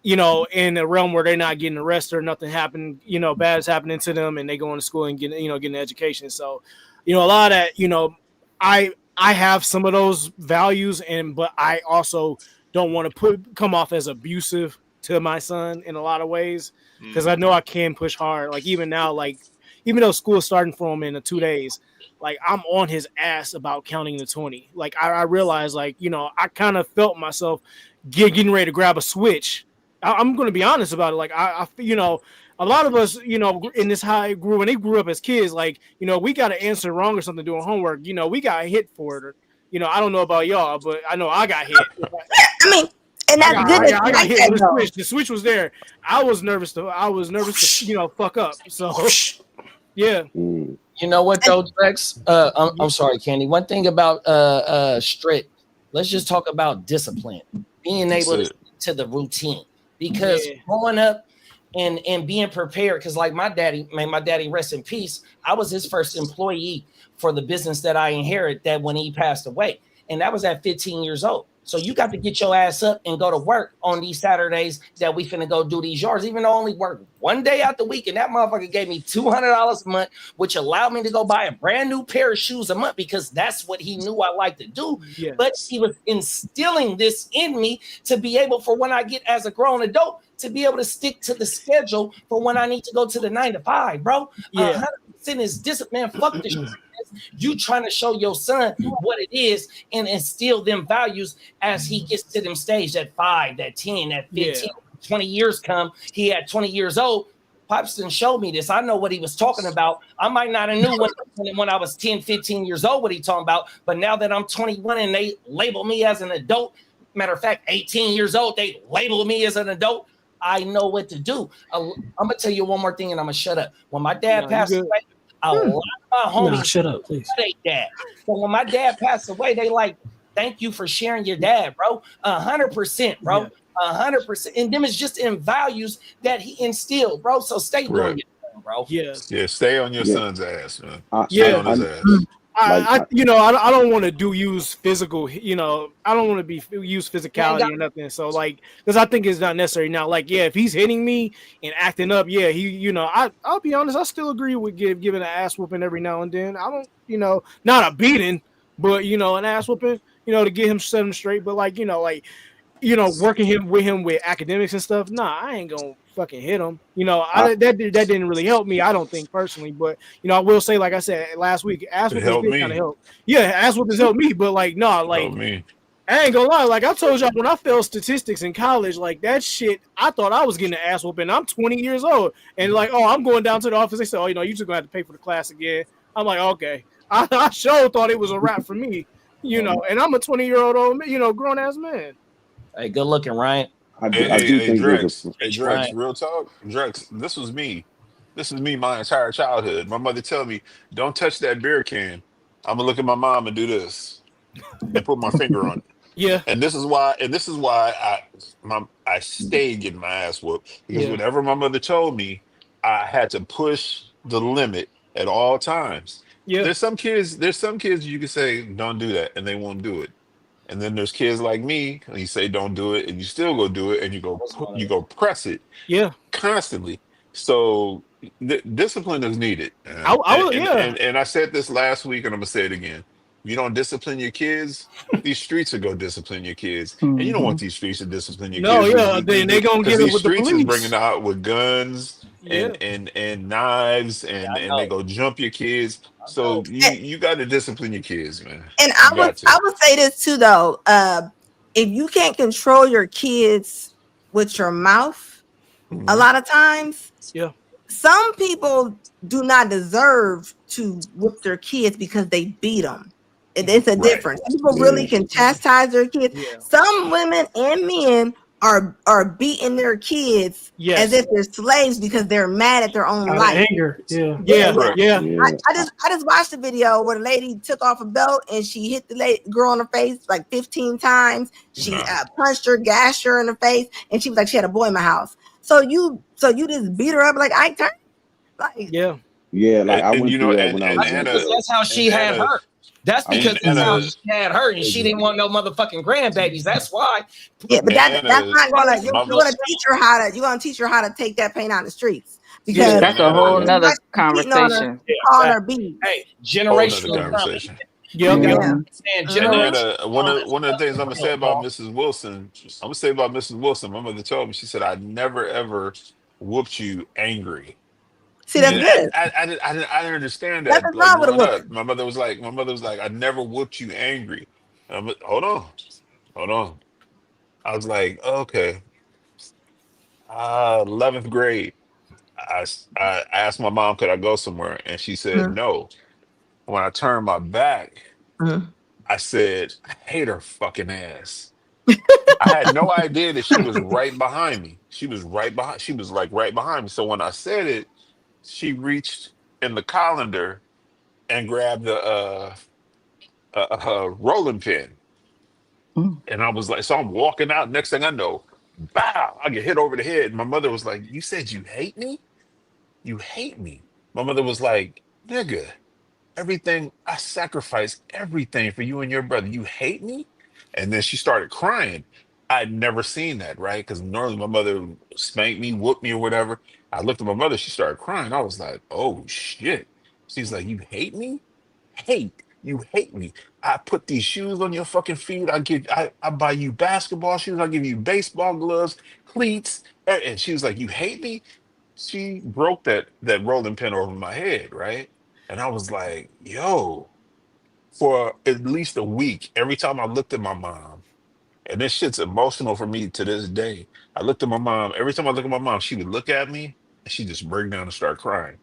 you know, in a realm where they're not getting arrested or nothing happened, you know, bad is happening to them, and they go into school and getting an education. So, you know, a lot of that, you know, I have some of those values, but I also don't want to come off as abusive to my son in a lot of ways, because I know I can push hard. Like even now, like even though school is starting for him in 2 days, like I'm on his ass about counting to 20. Like I realized, like, you know, I kind of felt myself getting ready to grab a switch. I'm going to be honest about it. Like I you know, a lot of us, you know, in this when they grew up as kids, like, you know, we got to answer wrong or something doing homework. You know, we got hit for it. Or, you know, I don't know about y'all, but I know I got hit. I mean, and that's good. I got hit with the switch. The switch was there. I was nervous to, you know, fuck up. So, yeah. You know what though, Drex? I'm sorry, Candy. One thing about strict. Let's just talk about discipline. Being able to stick to the routine, because growing up and being prepared, because like my daddy rest in peace, I was his first employee for the business that I inherited that when he passed away, and that was at 15 years old. So you got to get your ass up and go to work on these Saturdays that we finna go do these yards, even though I only work one day out the week. And that motherfucker gave me $200 a month, which allowed me to go buy a brand new pair of shoes a month, because that's what he knew I liked to do. Yeah. But he was instilling this in me to be able, for when I get as a grown adult, to be able to stick to the schedule for when I need to go to the 9 to 5, bro. Yeah. 100% is discipline. Fuck this shit. You trying to show your son what it is and instill them values as he gets to them stage at 5, at 10, at 15, 20 years come. He at 20 years old. Pops didn't show me this. I know what he was talking about. I might not have knew when I was 10, 15 years old what he talking about, but now that I'm 21 and they label me as an adult, matter of fact, 18 years old, they label me as an adult, I know what to do. I'm going to tell you one more thing and I'm going to shut up. When my dad passed away, a lot of my homies shut up, please. Dad. So when my dad passed away, they like, thank you for sharing your dad, bro. 100%, bro. 100%. And them is just in values that he instilled, bro. So stay doing it, bro. Yeah, stay on your son's ass, man. Stay on his ass. I you know, I don't want to use physical, you know, I don't want to use physicality or nothing. So like, because I think it's not necessary now. Like, yeah, if he's hitting me and acting up, yeah, he, you know, I'll be honest, I still agree with giving an ass whooping every now and then. I don't, you know, not a beating, but you know, an ass whooping, you know, to get him set him straight. But like, you know, working with him with academics and stuff. Nah, I ain't gonna fucking hit him. You know, that didn't really help me, I don't think personally. But you know, I will say, like I said last week, ass whooping kind of helped. Yeah, ass whooping helped me, but like, no, like I ain't gonna lie. Like I told y'all, when I failed statistics in college, like that shit, I thought I was getting an ass whooping. I'm 20 years old, and like, oh, I'm going down to the office. They said, oh, you know, you just gonna have to pay for the class again. I'm like, okay. I sure thought it was a wrap for me, you know, and I'm a 20-year-old, you know, grown ass man. Hey, good looking, Ryan. I do think Drex, real talk. Drex, this was me. This is me my entire childhood. My mother tell me, don't touch that beer can. I'm gonna look at my mom and do this and put my finger on it. Yeah. And this is why I stayed getting my ass whooped. Because whenever my mother told me, I had to push the limit at all times. Yeah. There's some kids you can say, don't do that, and they won't do it. And then there's kids like me, and you say don't do it, and you still go do it, and you go press it, constantly. So discipline is needed. And I said this last week, and I'm gonna say it again. If you don't discipline your kids, these streets will go discipline your kids, and you don't want these streets to discipline your kids. Then they gonna get it with the streets police. is bringing out with guns and knives, and they go jump your kids. So you got to discipline your kids, man. And I would say this too, though. If you can't control your kids with your mouth, a lot of times, some people do not deserve to whoop their kids because they beat them. It's a difference. People really can chastise their kids. Some women and men are beating their kids as if they're slaves because they're mad at their own life. Anger. I just watched a video where the lady took off a belt and she hit the girl in the face like 15 times. She punched her, gashed her in the face, and she was like, she had a boy in my house. So you just beat her up like I turned. Like, like I went through that when I was that's how she had her. That's because that's how she had her, and she didn't want no motherfucking grandbabies. That's why. Yeah, but that's not gonna. You're gonna teach her how to. You're gonna teach her how to take that pain out in the streets. Because that's a whole nother conversation. Hey, generational conversation. And then, one of the things I'm gonna say about Mrs. Wilson, my mother told me, she said, I never ever whooped you angry. See, that's good. I didn't understand that. Like, my mother was like, I never whooped you angry. Hold on. I was like, okay. 11th grade. I asked my mom, could I go somewhere? And she said no. When I turned my back, I said, I hate her fucking ass. I had no idea that she was right behind me. She was like right behind me. So when I said it, she reached in the colander and grabbed a rolling pin. And I was like, so I'm walking out. Next thing I know, bow, I get hit over the head. My mother was like, you said you hate me? You hate me. My mother was like, nigga, I sacrificed everything for you and your brother. You hate me? And then she started crying. I'd never seen that, right? Because normally my mother spanked me, whooped me, or whatever. I looked at my mother, she started crying. I was like, oh shit. She's like, you hate me? You hate me. I put these shoes on your fucking feet. I buy you basketball shoes. I give you baseball gloves, cleats. And she was like, you hate me? She broke that rolling pin over my head, right? And I was like, yo, for at least a week, every time I looked at my mom, and this shit's emotional for me to this day. I looked at my mom. Every time I look at my mom, she would look at me and she'd just break down and start crying.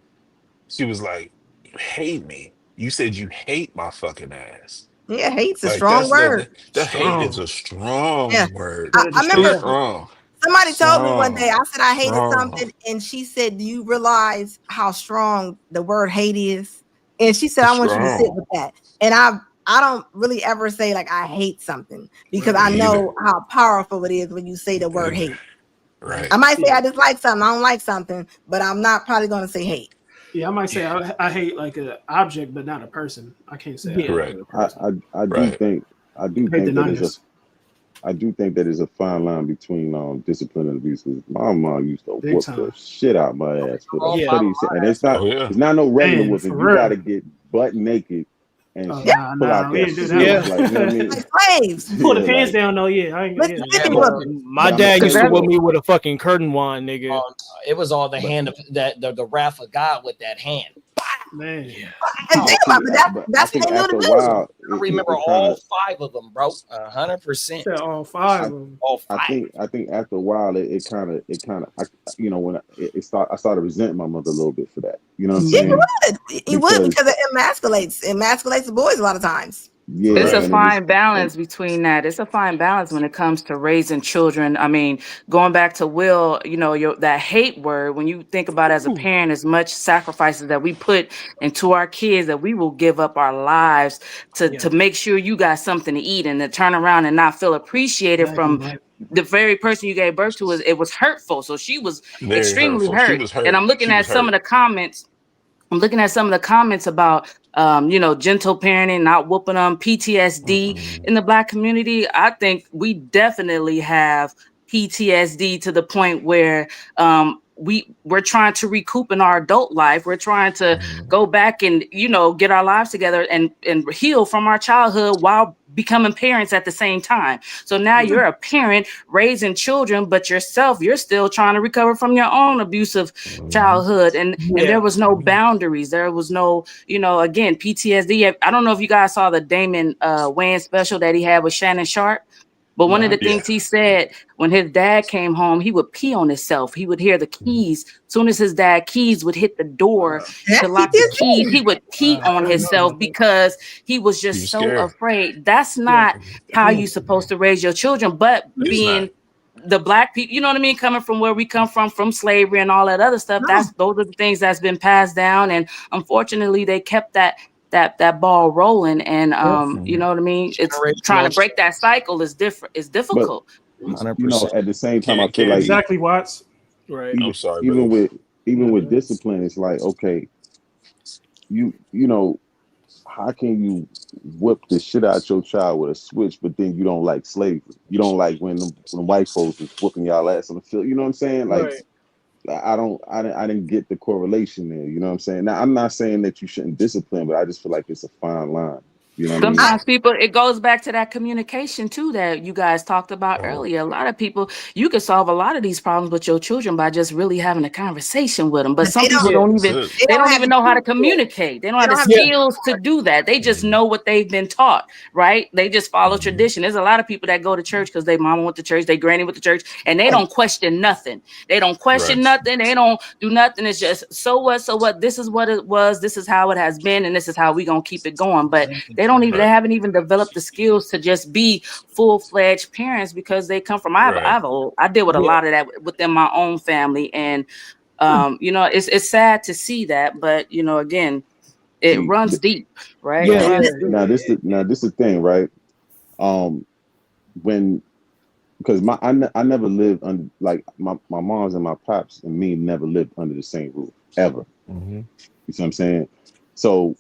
She was like, you hate me. You said you hate my fucking ass. Yeah, hate's a strong word. The hate is a strong word. I remember somebody told me one day, I said I hated something, and she said, do you realize how strong the word hate is? And she said, I want you to sit with that. And I don't really ever say like I hate something because I know how powerful it is when you say the word hate. Right. I might say I dislike something, I don't like something, but I'm not probably going to say hate. Yeah, I might say I hate like an object, but not a person. I can't say. Correct. I do think that is a fine line between discipline and abuse. My mom used to whoop the shit out my ass for the and it's not no regular whooping. You got to get butt naked and pull out that shit. Like, you know what I mean? Like slaves. Pull the pants down, though. My dad used to whip me with a fucking curtain wand, nigga. It was all the hand of the wrath of God with that hand. Man, and think about it, that's the end of the while, I remember all 5 of them, bro. 100%. All 5 of them. All 5. I think after a while it kind of you know when I started resenting my mother a little bit for that. You know what I'm saying? You would because it emasculates the boys a lot of times. Yeah, it's a fine balance between that. It's a fine balance when it comes to raising children. I mean, going back to Will, you know, that hate word, when you think about as a parent, as much sacrifices that we put into our kids, that we will give up our lives to make sure you got something to eat, and to turn around and not feel appreciated from the very person you gave birth to. It was hurtful. So she was extremely hurt. And I'm looking at some of the comments. I'm looking at some of the comments about, gentle parenting, not whooping them, PTSD in the Black community. I think we definitely have PTSD to the point where we're trying to recoup in our adult life. We're trying to go back and, you know, get our lives together and heal from our childhood while becoming parents at the same time. So now you're a parent raising children, but yourself, you're still trying to recover from your own abusive childhood. And there was no boundaries. There was no, you know, again, PTSD. I don't know if you guys saw the Damon Wayans special that he had with Shannon Sharp. But one of the things he said when his dad came home, he would pee on himself. He would hear the keys. As soon as his dad keys would hit the door to lock the keys, he would pee on himself because he was just so afraid. That's not how you're supposed to raise your children. But being the Black people, you know what I mean, coming from where we come from slavery and all that other stuff, those are the things that's been passed down. And unfortunately, they kept that ball rolling, and you know what I mean. It's trying to break that cycle is different. It's difficult. But, you know, at the same time, I feel like exactly Watts. Right. I'm sorry. Even with discipline, it's like, okay, you know, how can you whip the shit out your child with a switch, but then you don't like slavery? You don't like when white folks was whooping y'all ass on the field. You know what I'm saying? Like. Right. I didn't get the correlation there. You know what I'm saying? Now, I'm not saying that you shouldn't discipline, but I just feel like it's a fine line. You know what Sometimes I mean? people, it goes back to that communication too that you guys talked about earlier. A lot of people, you can solve a lot of these problems with your children by just really having a conversation with them. But some people don't even know how to communicate. They don't have the skills to do that. They just know what they've been taught, right? They just follow tradition. There's a lot of people that go to church because their mama went to church, their granny went to church, and they don't question nothing. They don't question nothing. They don't do nothing. It's just, so what? This is what it was. This is how it has been. And this is how we're going to keep it going. But they haven't even developed the skills to just be full-fledged parents because they come from, I deal with a lot of that within my own family. And, you know, it's sad to see that, but you know, again, it runs deep, right? Now this is the thing, right? Because I never lived under, like my moms and my pops and me never lived under the same roof ever. You see what I'm saying? So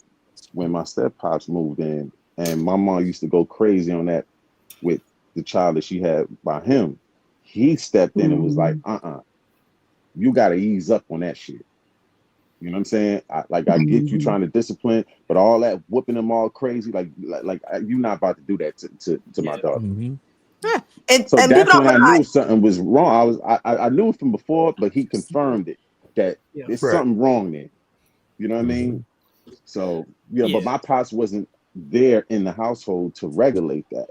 when my step pops moved in, and my mom used to go crazy on that with the child that she had by him, he stepped in and was like, you got to ease up on that shit. You know what I'm saying? I get you trying to discipline, but all that whooping them all crazy, like you're not about to do that to my daughter. So that's when I knew something was wrong. I knew it from before, but he confirmed it that there's something wrong there. You know what I mean? So but my pops wasn't there in the household to regulate that.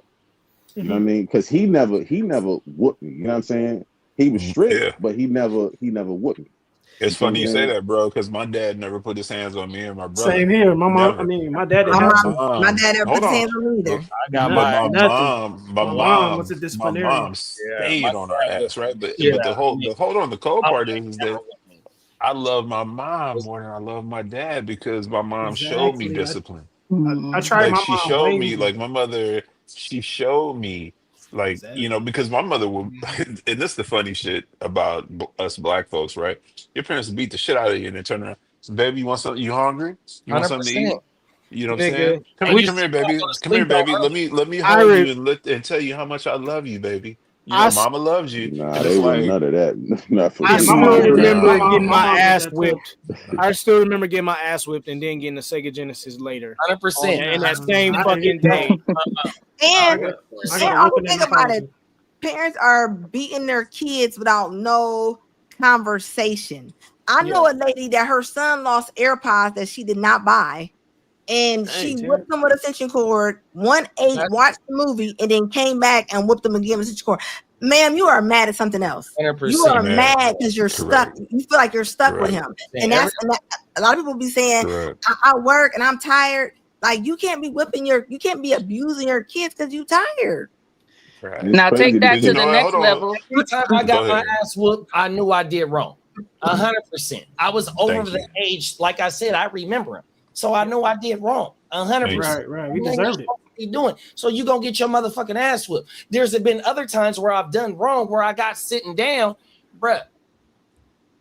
You know what I mean? Because he never whooped me. You know what I'm saying? He was strict, but he never whooped me. It's funny you say that, bro, because my dad never put his hands on me and my brother. Same here. My mom. I mean, my dad didn't have my dad never put his hands on me either. I got my mom was a disciplinarian. My mom stayed on our ass, right? But the cold part is that I love my mom more than I love my dad because my mom showed me discipline. I tried. Like she showed me, like my mother, she showed me, like, you know, because my mother would, and this is the funny shit about us black folks, right? Your parents would beat the shit out of you and then turn around, baby, you want something? You hungry? You want something to eat? You know what I'm saying? Come here, baby. Come here, baby. Let me hug you and tell you how much I love you, baby. You know, mama loves you. Nah, they was none of that. I still remember getting my ass whipped. I still remember getting my ass whipped and then getting the Sega Genesis later. 100%. In that same fucking day. And I would think about it. Parents are beating their kids without no conversation. I know a lady that her son lost AirPods that she did not buy. And she whipped them with a extension cord, 1-8, watched the movie, and then came back and whipped them again with a extension cord. Ma'am, you are mad at something else. 100%, you are mad because you're stuck. You feel like you're stuck with him. And that's a lot of people be saying, I work and I'm tired. Like you can't be you can't be abusing your kids because you're tired. Now take that to the next level. Every time I got my ass whooped, I knew I did wrong. 100%. I was over the age, like I said, I remember him. So I know I did wrong. 100%. Right. We deserved it. What you doing? So you gonna get your motherfucking ass whooped. There's been other times where I've done wrong, where I got sitting down, bruh.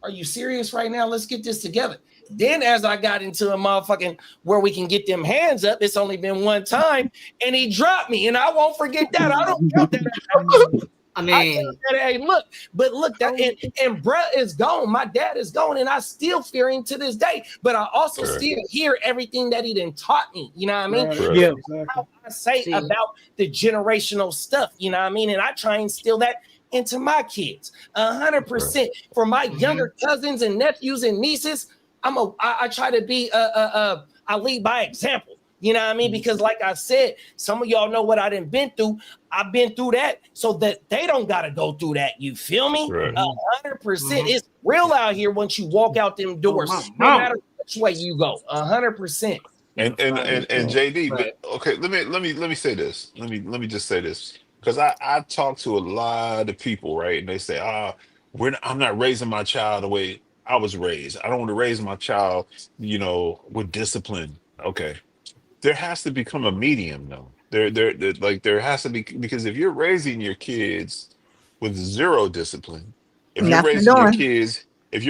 Are you serious right now? Let's get this together. Then as I got into a motherfucking where we can get them hands up, it's only been one time, and he dropped me, and I won't forget that. I don't count that. I mean, hey, look, but look, that and bruh is gone. My dad is gone, and I still fear him to this day. But I also still hear everything that he done taught me. You know what I mean? Right. Yeah. How I say about the generational stuff. You know what I mean? And I try and instill that into my kids 100%. For my younger cousins and nephews and nieces, I try to be I lead by example. You know what I mean? Because like I said, some of y'all know what I done been through. I've been through that so that they don't got to go through that. You feel me? 100%. It's real out here once you walk out them doors, no matter which way you go. 100%. And JD, but okay, let me say this. Let me just say this. Because I talk to a lot of people, right? And they say, I'm not raising my child the way I was raised. I don't want to raise my child, with discipline. Okay. There has to become a medium, though. There has to be, because if you're raising your kids with zero discipline, if you're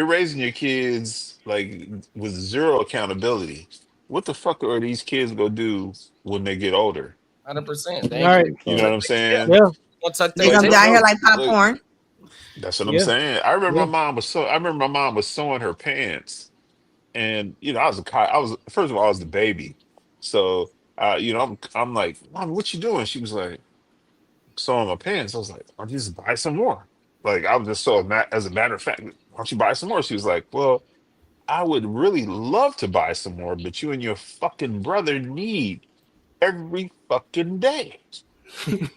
raising your kids like with zero accountability, what the fuck are these kids gonna do when they get older? 100%. Right. You know what I'm saying? Yeah. They gonna be out here like popcorn. That's what I'm saying. I remember my mom was sewing her pants, and I was first of all I was the baby. So, I'm like, Mom, what you doing? She was like, sewing my pants. I was like, I'll just buy some more. Like, I was just as a matter of fact, why don't you buy some more? She was like, well, I would really love to buy some more, but you and your fucking brother need every fucking day. And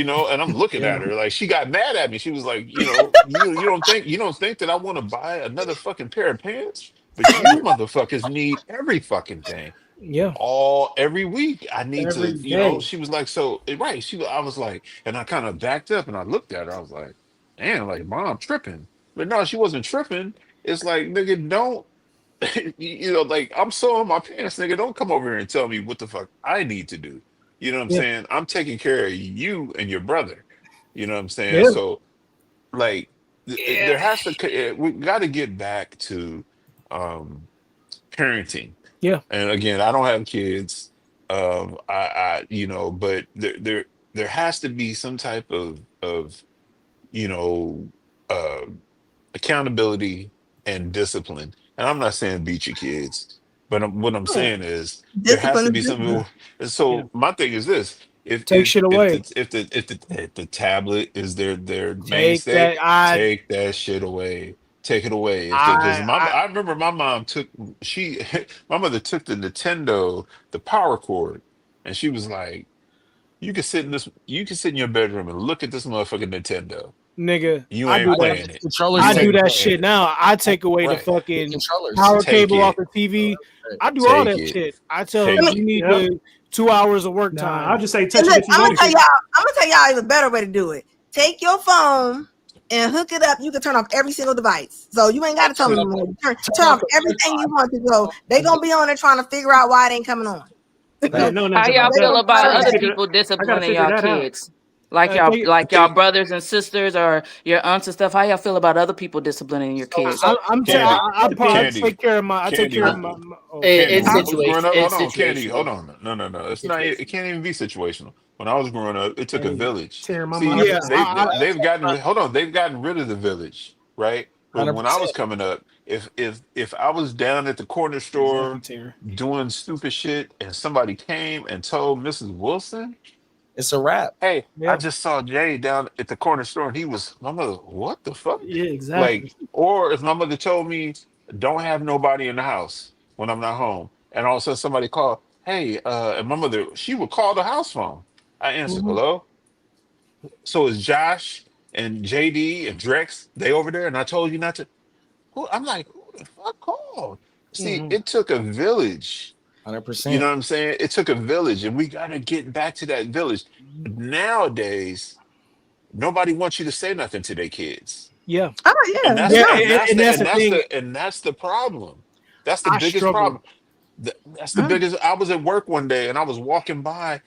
I'm looking at her like she got mad at me. She was like, you don't think that I want to buy another fucking pair of pants? But you motherfuckers need every fucking thing. Yeah. Every week I need Every to, day. she was like, so right. I was like, and I kind of backed up and I looked at her. I was like, damn, like Mom tripping. But no, she wasn't tripping. It's like, nigga, don't, like I'm sewing my pants, nigga. Don't come over here and tell me what the fuck I need to do. You know what I'm saying? I'm taking care of you and your brother. You know what I'm saying? Yeah. So, like, there has to, we got to get back to parenting. Yeah. And again, I don't have kids. But there has to be some type of accountability and discipline. And I'm not saying beat your kids, but what I'm saying is there has to be some. So my thing is this: Take shit away. If the tablet is their Take mainstay, that. take that shit away. Take it away. I remember my mom my mother took the Nintendo, the power cord, and she was like, you can sit in your bedroom and look at this motherfucking Nintendo. Nigga, You ain't playing it. I do that shit now. I take away the fucking power cable off the TV. I do all that shit. I tell her you need 2 hours of work time. I'll just say touch it if you I'm want gonna to. tell y'all even better way to do it. Take your phone and hook it up. You can turn off every single device. So you ain't got to tell them anymore. Turn off everything you want to go. They gonna be on there trying to figure out why it ain't coming on. How y'all feel about other people disciplining y'all kids? Like y'all brothers and sisters or your aunts and stuff. How y'all feel about other people disciplining your kids? I take care of my. It's situational. Candy, hold on. No. It's not. It can't even be situational. When I was growing up, it took a village. They've gotten rid of the village, right? But when I was coming up, if I was down at the corner store doing stupid shit and somebody came and told Mrs. Wilson, it's a wrap. Hey, I just saw Jay down at the corner store and he was, my mother, what the fuck? Yeah, exactly. Like, or if my mother told me, don't have nobody in the house when I'm not home, and all of a sudden somebody called, hey, and my mother, she would call the house phone. I answered, hello? So is Josh and JD and Drex, they over there? And I told you not to. I'm like, who the fuck called? See, it took a village. 100%. You know what I'm saying? It took a village, and we got to get back to that village. Nowadays, nobody wants you to say nothing to their kids. Yeah. Oh yeah. And that's the problem. That's the biggest problem. That's the biggest. I was at work one day, and I was walking by,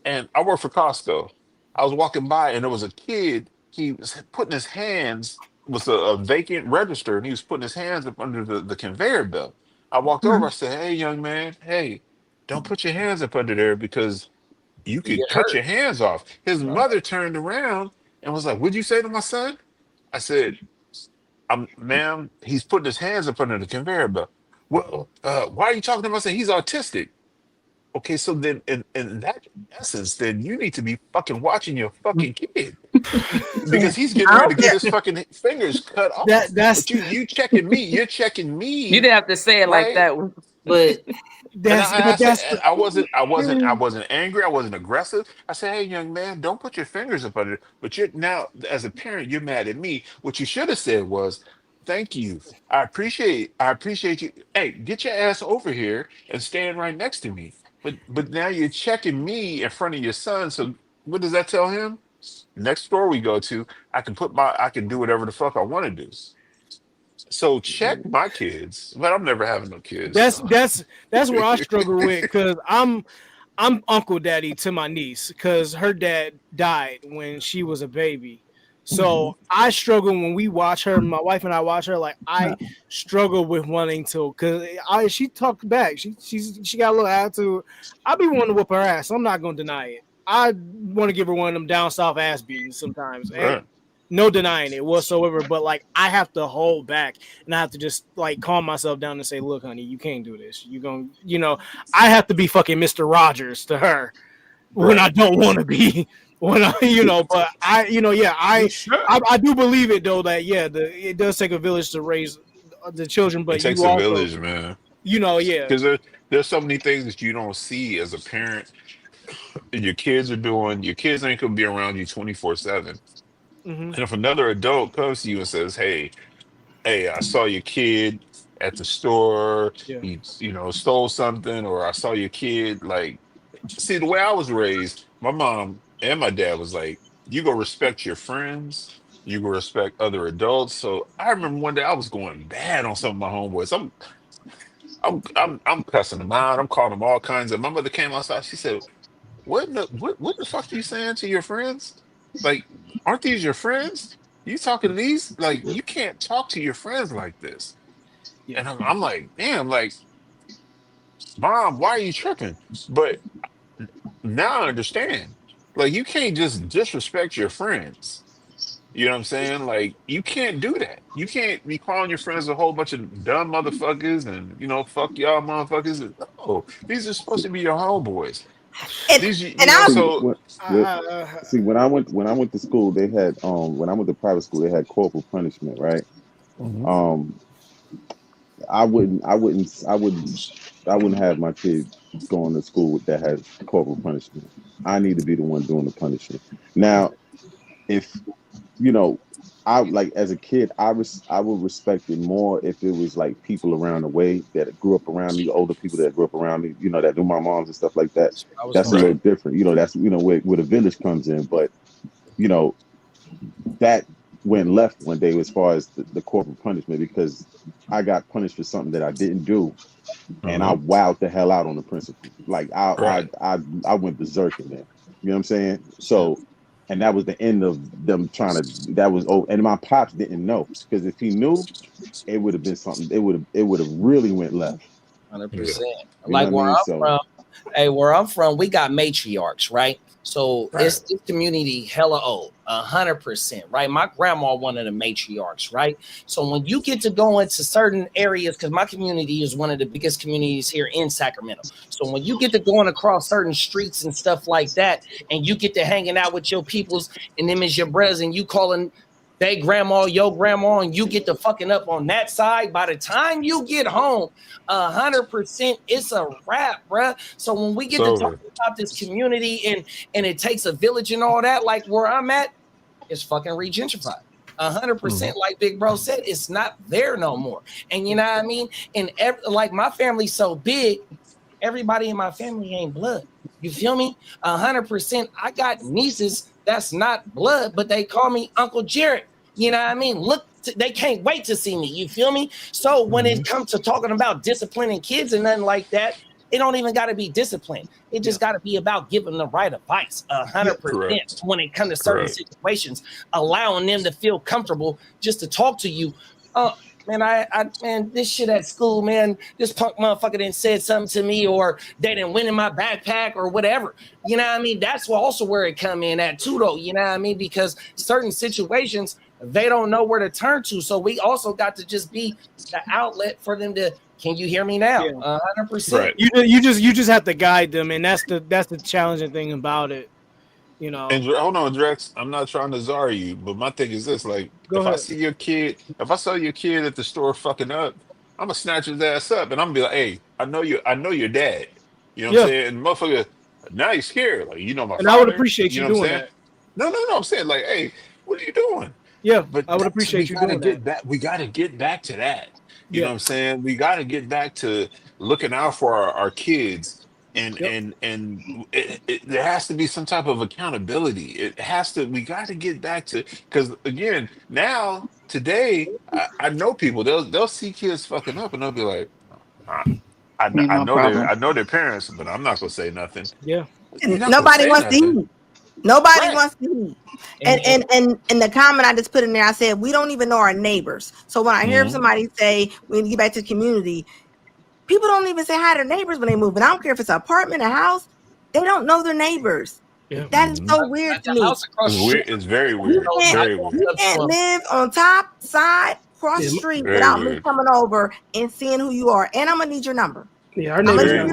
and I work for Costco. I was walking by, and there was a kid. He was putting his hands with a vacant register, and he was putting his hands up under the conveyor belt. I walked over. I said, "Hey, young man, hey, don't put your hands up under there because you could cut your hands off." His mother turned around and was like, "What'd you say to my son?" I said, "Ma'am, he's putting his hands up under the conveyor belt." Well, why are you talking to him? I said, "He's autistic." Okay, so then in that essence, then you need to be fucking watching your fucking kid because he's getting ready to get his fucking fingers cut off. But you checking me? You're checking me. You didn't have to say it like that, but I wasn't angry. I wasn't aggressive. I said, "Hey, young man, don't put your fingers up under it." But you're now, as a parent, you're mad at me. What you should have said was, "Thank you. I appreciate you. Hey, get your ass over here and stand right next to me." But now you're checking me in front of your son. So what does that tell him? Next store we go to, I can do whatever the fuck I want to do. So check my kids, but I'm never having no kids. That's where I struggle with, because I'm uncle daddy to my niece because her dad died when she was a baby. So I struggle when we watch her. My wife and I watch her. Like I struggle with wanting to, because she talked back. She got a little attitude. I be wanting to whoop her ass. I'm not gonna deny it. I want to give her one of them down south ass beatings sometimes. And no denying it whatsoever. But like I have to hold back and I have to just like calm myself down and say, "Look, honey, you can't do this. You gonna, I have to be fucking Mr. Rogers to her when I don't want to be." But I do believe it though that it does take a village to raise the children, but it takes a village, man. Because there's so many things that you don't see as a parent. Your kids ain't gonna be around you 24/7. And if another adult comes to you and says, "Hey, I saw your kid at the store. He, stole something," or "I saw your kid," like, see, the way I was raised, my mom and my dad was like, "You go respect your friends. You go respect other adults." So I remember one day I was going bad on some of my homeboys. I'm cussing them out. I'm calling them all kinds of. My mother came outside. She said, what the fuck are you saying to your friends? Like, aren't these your friends? You talking to these? Like, you can't talk to your friends like this." And I'm like, damn, like, Mom, why are you tripping? But now I understand. Like, you can't just disrespect your friends. You know what I'm saying? Like, you can't do that. You can't be calling your friends a whole bunch of dumb motherfuckers and, fuck y'all motherfuckers. No, these are supposed to be your homeboys. See, when I went to school, they had when I went to private school, they had corporal punishment, right? I wouldn't have my kid going to school that has corporal punishment. I need to be the one doing the punishment. Now, if I like as a kid, I would respect it more if it was like people around the way that grew up around me, older people that grew up around me, that knew my moms and stuff like that. That's a little different. That's where the village comes in. But that went left one day as far as the corporal punishment, because I got punished for something that I didn't do, and I wowed the hell out on the principal. Like I went berserk in there. You know what I'm saying? So. And that was the end of them trying to. That was and my pops didn't know, because if he knew, it would have been something. It would have really went left. 100%. Like where I'm from, we got matriarchs, right? So this community hella old, 100%, right? My grandma one of the matriarchs, right? So when you get to go into certain areas, because my community is one of the biggest communities here in Sacramento. So when you get to going across certain streets and stuff like that, and you get to hanging out with your peoples, and them is your brothers, and you calling they grandma, your grandma, and you get to fucking up on that side, by the time you get home, 100%, it's a wrap, bruh. So when we get to talk about this community and it takes a village and all that, like where I'm at, it's fucking regentrified. 100%, like Big Bro said, it's not there no more. And you know what I mean? And like my family's so big, everybody in my family ain't blood. You feel me? 100%. I got nieces that's not blood, but they call me Uncle Jared. You know what I mean? Look, they can't wait to see me. You feel me? So when it comes to talking about disciplining kids and nothing like that, it don't even got to be discipline. It just got to be about giving the right advice. 100% when it comes to certain situations, allowing them to feel comfortable just to talk to you. man, this shit at school, man, this punk motherfucker didn't said something to me, or they didn't win in my backpack or whatever. You know what I mean? That's also where it come in at too, though. You know what I mean? Because certain situations, they don't know where to turn to. So we also got to just be the outlet for them to, can you hear me now? 100%. Right. You just have to guide them, and that's the challenging thing about it. You know. And hold on, Drex. I'm not trying to czar you, but my thing is this: like, I see your kid, if I saw your kid at the store fucking up, I'm gonna snatch his ass up, and I'm gonna be like, "Hey, I know your dad." You know what I'm saying? And motherfucker, now he's scared. Like, you know my. And father, I would appreciate you doing that. No. I'm saying, like, hey, what are you doing? Yeah, but I would appreciate you doing that. We got to get back to that. You know what I'm saying? We got to get back to looking out for our kids. And there has to be some type of accountability. We got to get back to, because again, now today, I know people, they'll see kids fucking up and they'll be like, I know their parents, but I'm not gonna say nothing. Yeah, nobody wants to eat. Nobody wants to eat. And in the comment I just put in there, I said we don't even know our neighbors. So when I hear somebody say we need to get back to the community, people don't even say hi to their neighbors when they move. And I don't care if it's an apartment, a house, they don't know their neighbors. Yeah. That is so weird to me. It's very weird. You can't live on top, side, cross the street without me coming over and seeing who you are. And I'm gonna need your number. Yeah, our neighbors.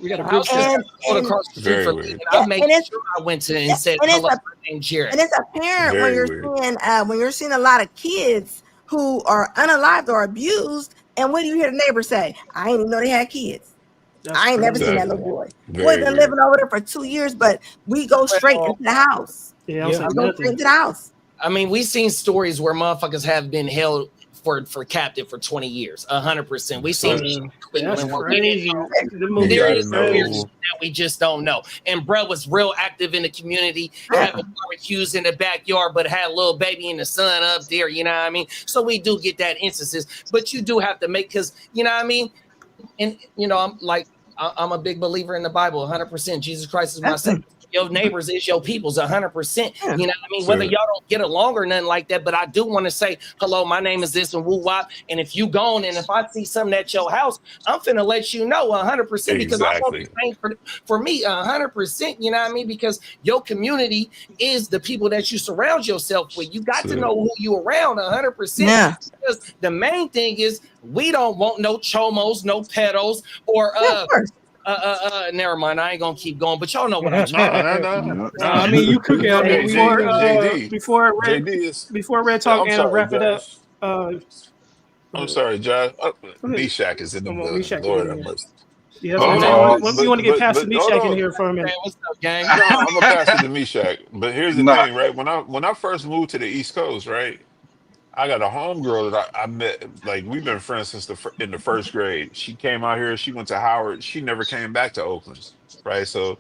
We got a group chat. Across the street from me. I made sure I went to and said, "Hello, my name's Jared." And it's apparent when you're seeing a lot of kids who are unalived or abused. And what do you hear the neighbors say? I ain't even know they had kids. I ain't never seen that little boy. Boy been living over there for 2 years, but we go straight into the house. Yeah, we go straight into the house. I mean, we've seen stories where motherfuckers have been held for captive for 20 years, 100%. We've seen that's crazy. There is that we just don't know. And bro was real active in the community, having barbecues in the backyard, but had a little baby in the sun up there, you know what I mean? So we do get that instances, but you do have to make, because, you know what I mean? And, you know, I'm a big believer in the Bible, 100%. Jesus Christ is my Savior. Your neighbors is your people's 100%. You know what I mean? Whether y'all don't get along or nothing like that, but I do want to say, hello, my name is this and woo wop. And if you gone and if I see something at your house, I'm finna let you know 100% because I want the same for me 100%. You know what I mean? Because your community is the people that you surround yourself with. You got to know who you around 100%. Yeah. Because the main thing is we don't want no chomos, no pedos, or never mind. I ain't gonna keep going, but y'all know what I'm saying. No. I mean, you could get before Red Talk and wrap it up. I'm sorry, Josh. B-Shack is in the building. Lord have mercy. Yeah, we want to get past the Meshach in here for a minute. Hey, what's up, gang? I'm gonna pass it to Meshach. But here's the thing, right? When I first moved to the East Coast, right? I got a homegirl that I met, like we've been friends since in the first grade. She came out here, she went to Howard, she never came back to Oakland, right? So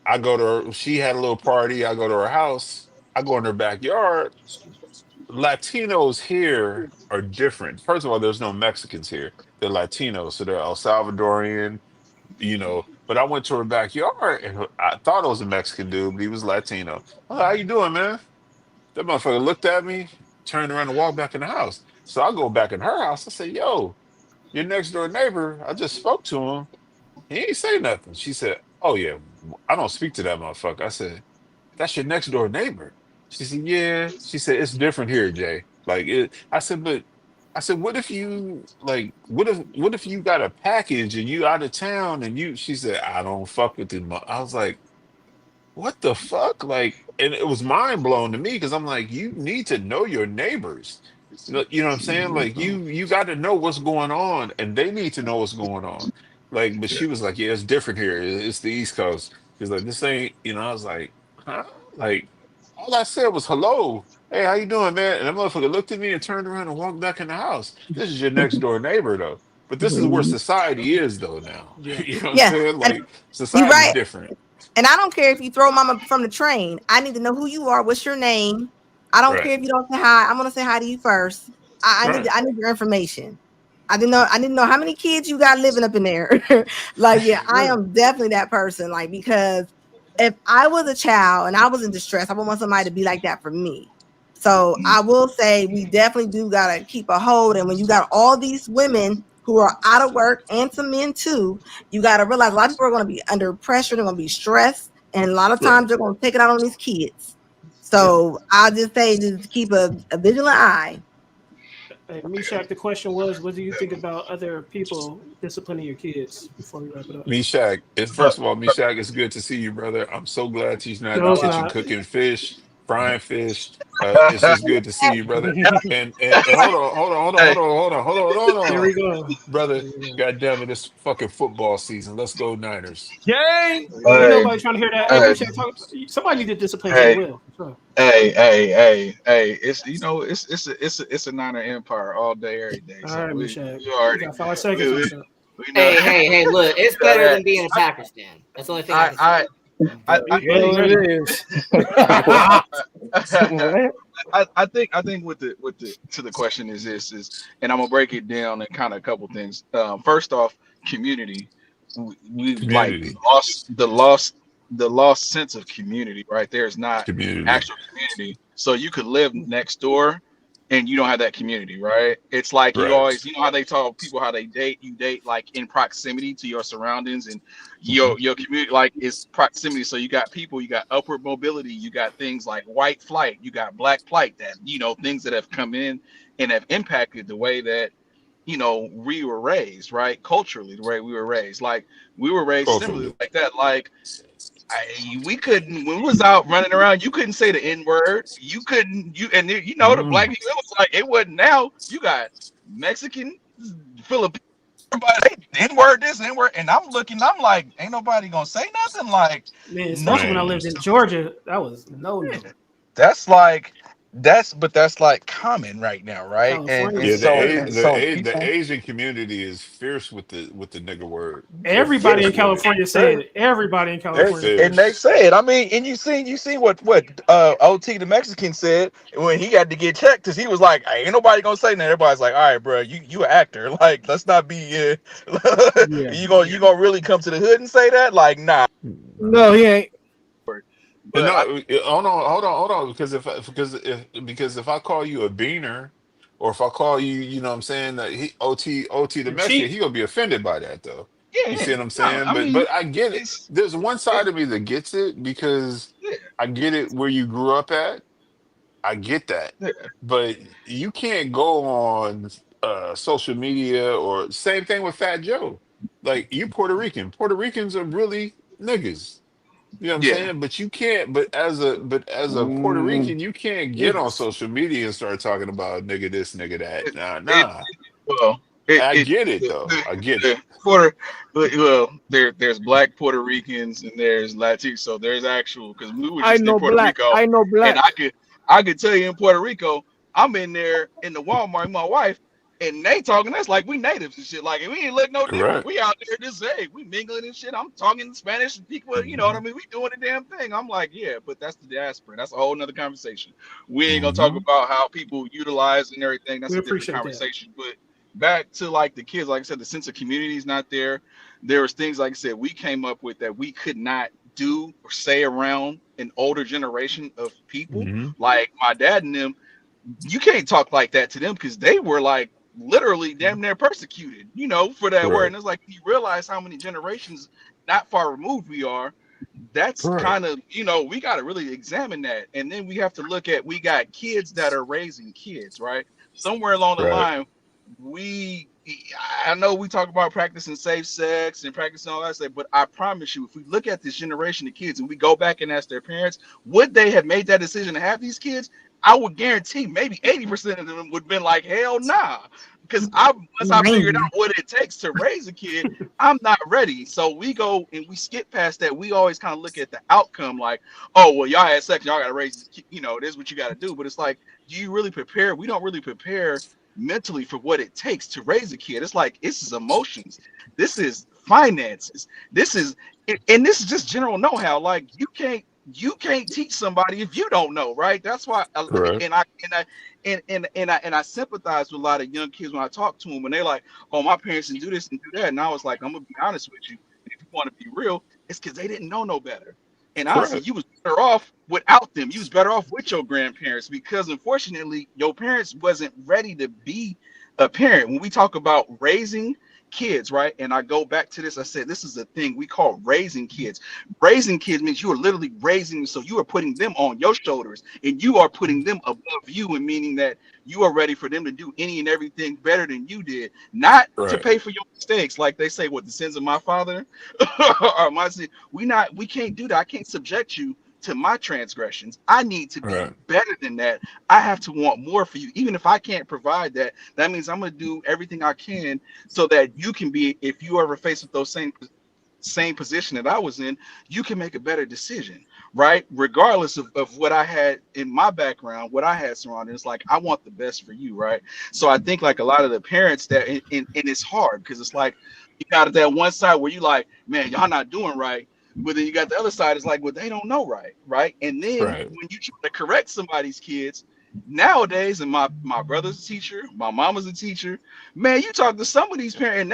I go to her, she had a little party, I go to her house, I go in her backyard. Latinos here are different. First of all, there's no Mexicans here. They're Latinos, so they're El Salvadorian, you know. But I went to her backyard and I thought it was a Mexican dude, but he was Latino. Oh, how you doing, man? That motherfucker looked at me, turned around and walked back in the house. So I go back in her house. I say, yo, your next door neighbor, I just spoke to him. He ain't say nothing. She said, oh, yeah, I don't speak to that motherfucker. I said, that's your next door neighbor. She said, yeah. She said, it's different here, Jay. I said, what if you, what if you got a package and you out of town and she said, I don't fuck with them. I was like, what the fuck? And it was mind blowing to me because I'm like, you need to know your neighbors. You know what I'm saying? Like you got to know what's going on, and they need to know what's going on. But she was like, yeah, it's different here. It's the East Coast. She's like, this ain't, I was like, huh? All I said was hello. Hey, how you doing, man? And that motherfucker looked at me and turned around and walked back in the house. This is your next door neighbor, though. But this is where society is, though, now. You know what I'm saying? Society's different. And I don't care if you throw mama from the train. I need to know who you are. What's your name? I don't care if you don't say hi. I'm gonna say hi to you first. I need your information. I didn't know how many kids you got living up in there. I am definitely that person. Because if I was a child and I was in distress, I would want somebody to be like that for me. So I will say we definitely do gotta keep a hold. And when you got all these women who are out of work and some men too, you gotta realize a lot of people are gonna be under pressure, they're gonna be stressed, and a lot of times they're gonna take it out on these kids. So I'll just say just keep a vigilant eye. Hey, Meshach, the question was, what do you think about other people disciplining your kids? Before we wrap it up, Meshach, first of all, Meshach, it's good to see you, brother. I'm so glad he's not in the kitchen cooking fish, frying fish. It's just good to see you, brother. And hold on. Here we go, brother. God damn it, it's fucking football season. Let's go Niners. Yay! Ain't nobody trying to hear that. Hey, somebody need to discipline Will. Sure. Hey! It's it's a Niner empire all day, every day. So all right, you already got 5 seconds. Hey! Look, it's better than being a Packers fan. That's the only thing I think with the question is this, and I'm gonna break it down in kind of a couple things. First off, community. We've like lost the lost sense of community, right? There's not actual community. So you could live next door and you don't have that community, right? It's like you always, you know how they tell people how they date, you date like in proximity to your surroundings, and your community like is proximity. So you got people, you got upward mobility, you got things like white flight, you got black flight, that, you know, things that have come in and have impacted the way that, you know, we were raised, right? Culturally, the way we were raised. Like we were raised similarly like that. Like we couldn't, when we was out running around, you couldn't say the N-word. You couldn't, the black people, it was like, it wasn't. Now you got Mexican, Filipino, everybody, N-word this, N-word, and I'm like, ain't nobody gonna say nothing. Like, man, especially when I lived in Georgia, that was no. That's like common right now, right? And the Asian community is fierce with the nigga word. Everybody in California said it. Everybody in California, and they say it. I mean, and you seen what OT the Mexican said when he had to get checked, because he was like, ain't nobody gonna say nothing. Everybody's like, all right, bro, you an actor. Like, let's not be you gonna really come to the hood and say that? Like, nah. No, he ain't. But hold on, because if I call you a beaner, or if I call you, you know what I'm saying, that OT the Mexican, he gonna be offended by that though. Yeah, you see what I'm saying? No, but I get it. There's one side of me that gets it, because I get it where you grew up at. I get that, but you can't go on social media, or same thing with Fat Joe. Like, you Puerto Rican. Puerto Ricans are really niggas. You know what I'm saying? But you can't. But as a Puerto Rican, you can't get on social media and start talking about nigga this, nigga that. Nah. I get it though. I get it. There's black Puerto Ricans and there's Latinos. So there's actual, because we were just I know in Puerto black. Rico. I know black. And I could tell you in Puerto Rico, I'm in there in the Walmart with my wife, and they talking us like we natives and shit. Like, we ain't look no different. We out there just we mingling and shit. I'm talking Spanish and people, you know what I mean? We doing the damn thing. I'm like, yeah, but that's the diaspora. That's a whole nother conversation. We ain't gonna talk about how people utilize and everything. That's a different conversation. But back to like the kids, like I said, the sense of community is not there. There was things, like I said, we came up with that we could not do or say around an older generation of people. Like my dad and them, you can't talk like that to them, because they were like literally damn near persecuted, you know, for that word. And it's like, you realize how many generations not far removed we are. That's kind of, you know, we got to really examine that. And then we have to look at, we got kids that are raising kids, right? Somewhere along the line, I know we talk about practicing safe sex and practicing all that stuff, but I promise you, if we look at this generation of kids and we go back and ask their parents, would they have made that decision to have these kids? I would guarantee maybe 80% of them would have been like, hell nah. Because once I figured out what it takes to raise a kid, I'm not ready. So we go and we skip past that. We always kind of look at the outcome like, oh, well, y'all had sex, y'all got to raise, you know, this is what you got to do. But it's like, do you really prepare? We don't really prepare mentally for what it takes to raise a kid. It's like, this is emotions. This is finances. This is just general know-how. Like, you can't teach somebody if you don't know, right? That's why, and I sympathize with a lot of young kids when I talk to them, and they're like, "Oh, my parents didn't do this and do that," and I was like, "I'm gonna be honest with you. If you want to be real, it's because they didn't know no better. And honestly, you was better off without them. You was better off with your grandparents because unfortunately, your parents wasn't ready to be a parent. When we talk about raising kids, right? And I go back to this, I said this is a thing we call raising kids. Raising kids means you are literally raising them, so you are putting them on your shoulders and you are putting them above you, and meaning that you are ready for them to do any and everything better than you did, not to pay for your mistakes, like they say, what the sins of my father or my sin. We can't do that. I can't subject you to my transgressions. I need to be better than that. I have to want more for you. Even if I can't provide that, that means I'm going to do everything I can so that you can be, if you ever face with those same position that I was in, you can make a better decision, right? Regardless of what I had in my background, what I had surrounded. It's like, I want the best for you, right? So I think like a lot of the parents that, and it's hard because it's like, you got that one side where you like, man, y'all not doing right. But then you got the other side, it's like, well, they don't know right? And then when you try to correct somebody's kids, nowadays, and my brother's a teacher, my mama's a teacher, man, you talk to some of these parents, and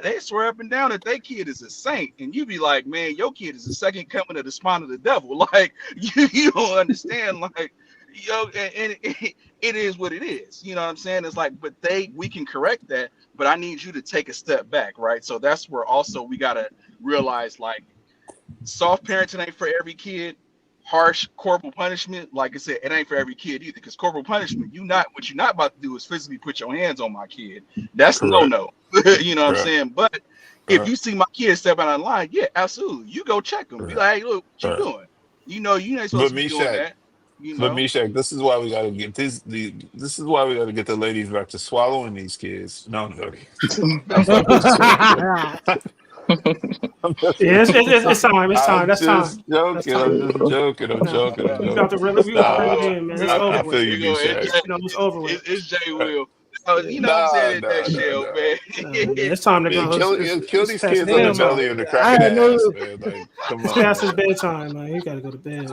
they swear up and down that their kid is a saint. And you be like, man, your kid is the second coming of the spawn of the devil. Like, you don't understand, like, and it is what it is. You know what I'm saying? It's like, but we can correct that, but I need you to take a step back, right? So that's where also we got to realize, like, soft parenting ain't for every kid. Harsh corporal punishment, like I said, it ain't for every kid either. Because corporal punishment, what you're not about to do is physically put your hands on my kid. That's no. You know what I'm saying? But if you see my kid step out of line, yeah, absolutely. You go check them. Be like, hey, look, what you doing? You ain't supposed to be doing that. But Meshach, this is why we gotta get this is why we gotta get the ladies back to swallowing these kids. No, no. Yeah, it's time. It's time. That's time. I'm just joking. You got to really be in, man. It's over with. It's over with. It's Jay Will. You know what I'm saying? That shit, man. It's time to go. Kill these kids on the belly and the crack of the ass, man. Like, come on. It's past his bedtime, man. You gotta go to bed.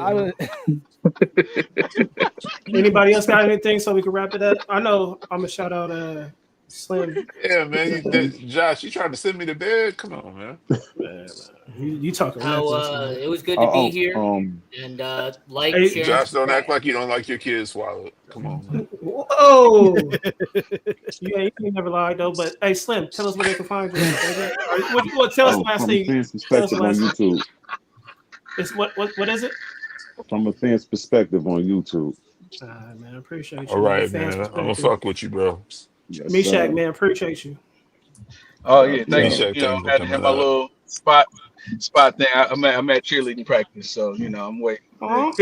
Anybody else got anything so we can wrap it up? I know I'm gonna shout out Slim. Yeah, man. Josh, you trying to send me to bed? Come on, man. You talking? It was good to be here. And hey, Josh, don't act like you don't like your kids swallowed. Come on, man. Whoa. You never lied though. But hey, Slim, tell us where they can find you. Tell us last thing. Perspective on YouTube. It's what is it? From a fan's perspective on YouTube. Man, I appreciate you. All right, man. I'm gonna fuck with you, bro. Yes, Meshach, man, appreciate you. Oh yeah, thank you. I had to have my little spot thing. I'm at cheerleading practice, so I'm waiting. So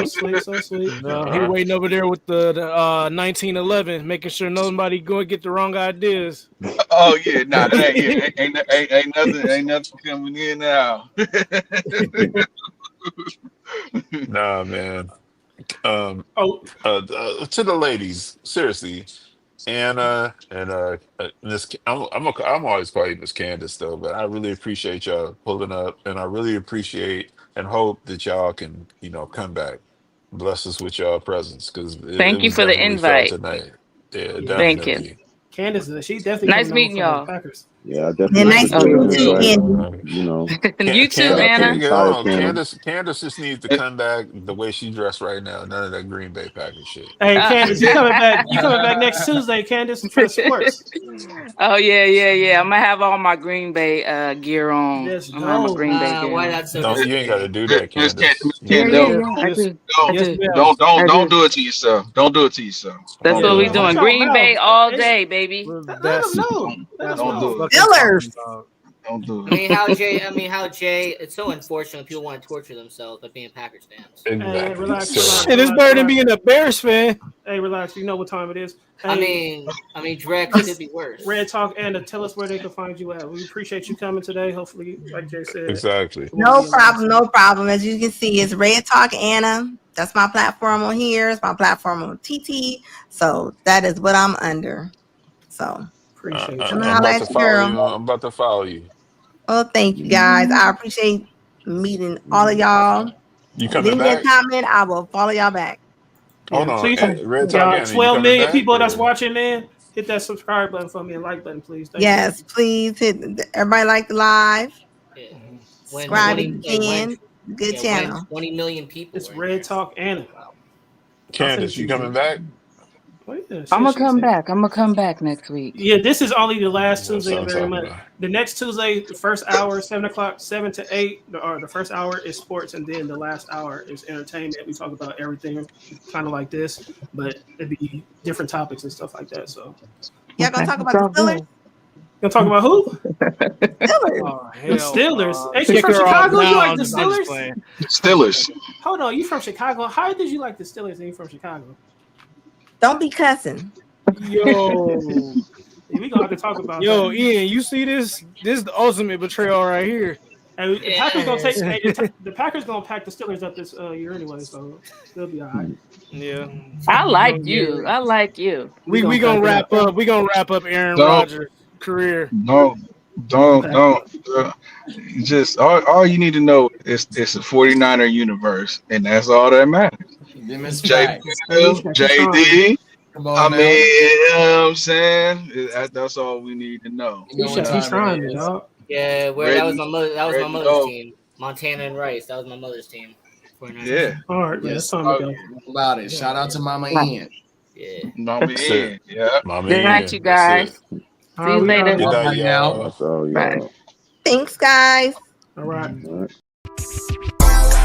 sweet, so sweet. He waiting over there with the 1911, making sure nobody go and get the wrong ideas. Oh yeah, nah, that ain't nothing coming in now. Nah, man. To the ladies, seriously, Anna and this, I'm always calling you Miss Candace though, but I really appreciate y'all pulling up, and I really appreciate and hope that y'all can come back, bless us with y'all presence, because thank you for the invite tonight. Yeah, thank you. Candace, she definitely nice meeting y'all. Yeah, I definitely. Nice meeting you. You too, Anna. Candace just needs to come back the way she dressed right now. None of that Green Bay Packers shit. Hey, Candace, you coming back? You coming back next Tuesday, Candace, for the sports? Oh yeah. I'm gonna have all my Green Bay gear on. I'm gonna have my Green Bay gear. Why not so no, you ain't got to do that, Candace. Don't do it to yourself. Don't do it to yourself. That's what we doing. Green Bay all day, baby. Don't do it. Fillers. Don't do it. How Jay, it's so unfortunate people want to torture themselves by being Packers fans. Exactly. Hey, relax. It is better than being a Bears fan. Hey, relax. You know what time it is. Hey, I mean, Drake could be worse. Red Talk, Anna, tell us where they can find you at. We appreciate you coming today. Hopefully, like Jay said. Exactly. No problem. As you can see, it's Red Talk Anna. That's my platform on here. It's my platform on TT. So that is what I'm under. So appreciate you. I'm about to follow you. Oh, thank you guys. I appreciate meeting all of y'all. You coming back? Leave me a comment. I will follow y'all back. Hold on. Please, Red Talk, 12 million people that's watching, man. Hit that subscribe button for me and like button, please. Thank you. Please hit. Everybody like the live. Subscribe again. Good channel. 20 million people. It's Red Talk Anna. Candace, you coming back? I'm gonna come back. I'm gonna come back next week. Yeah, this is only the last That's Tuesday what of I'm every talking month. about. The next Tuesday, the first hour, 7 o'clock, 7 to 8, or the first hour is sports, and then the last hour is entertainment. We talk about everything, kind of like this, but it'd be different topics and stuff like that. So, y'all gonna talk about the Steelers? Gonna talk about who? Steelers. Oh, The hell, Steelers. Ain't you kick from her off Chicago? You now, like I'm the just Steelers? playing. Steelers. Hold on, you from Chicago? How did you like the Steelers and you from Chicago? Don't be cussing. Yo, We gonna have to talk about yo, that. Ian, you see this? This is the ultimate betrayal right here. And the Packers gonna take the Packers gonna pack the Steelers up this year anyway, so they'll be all right. Yeah, I like you. I like you. we gonna wrap up. We gonna wrap up Aaron Don't- Rodgers' career. Don't. Just all you need to know is it's a 49er universe, and that's all that matters. JD. Come on, I now. mean, you know what I'm saying? That's all we need to know. You know what He's time trying, it is. dog. Yeah, that was my mother. That was my Ready to mother's go. team. Montana and Rice. That was my mother's team. 49ers. Yeah. All right, man. Yes. It's time to go. About it. Shout out to Mama Ian. Yeah. Mama That's in. it. Yeah. Mama Good Ian, night, you that's it. guys. All See you we later. out. Good night, Right now. y'all. That's all, Bye. y'all. Thanks, guys. All right. All right.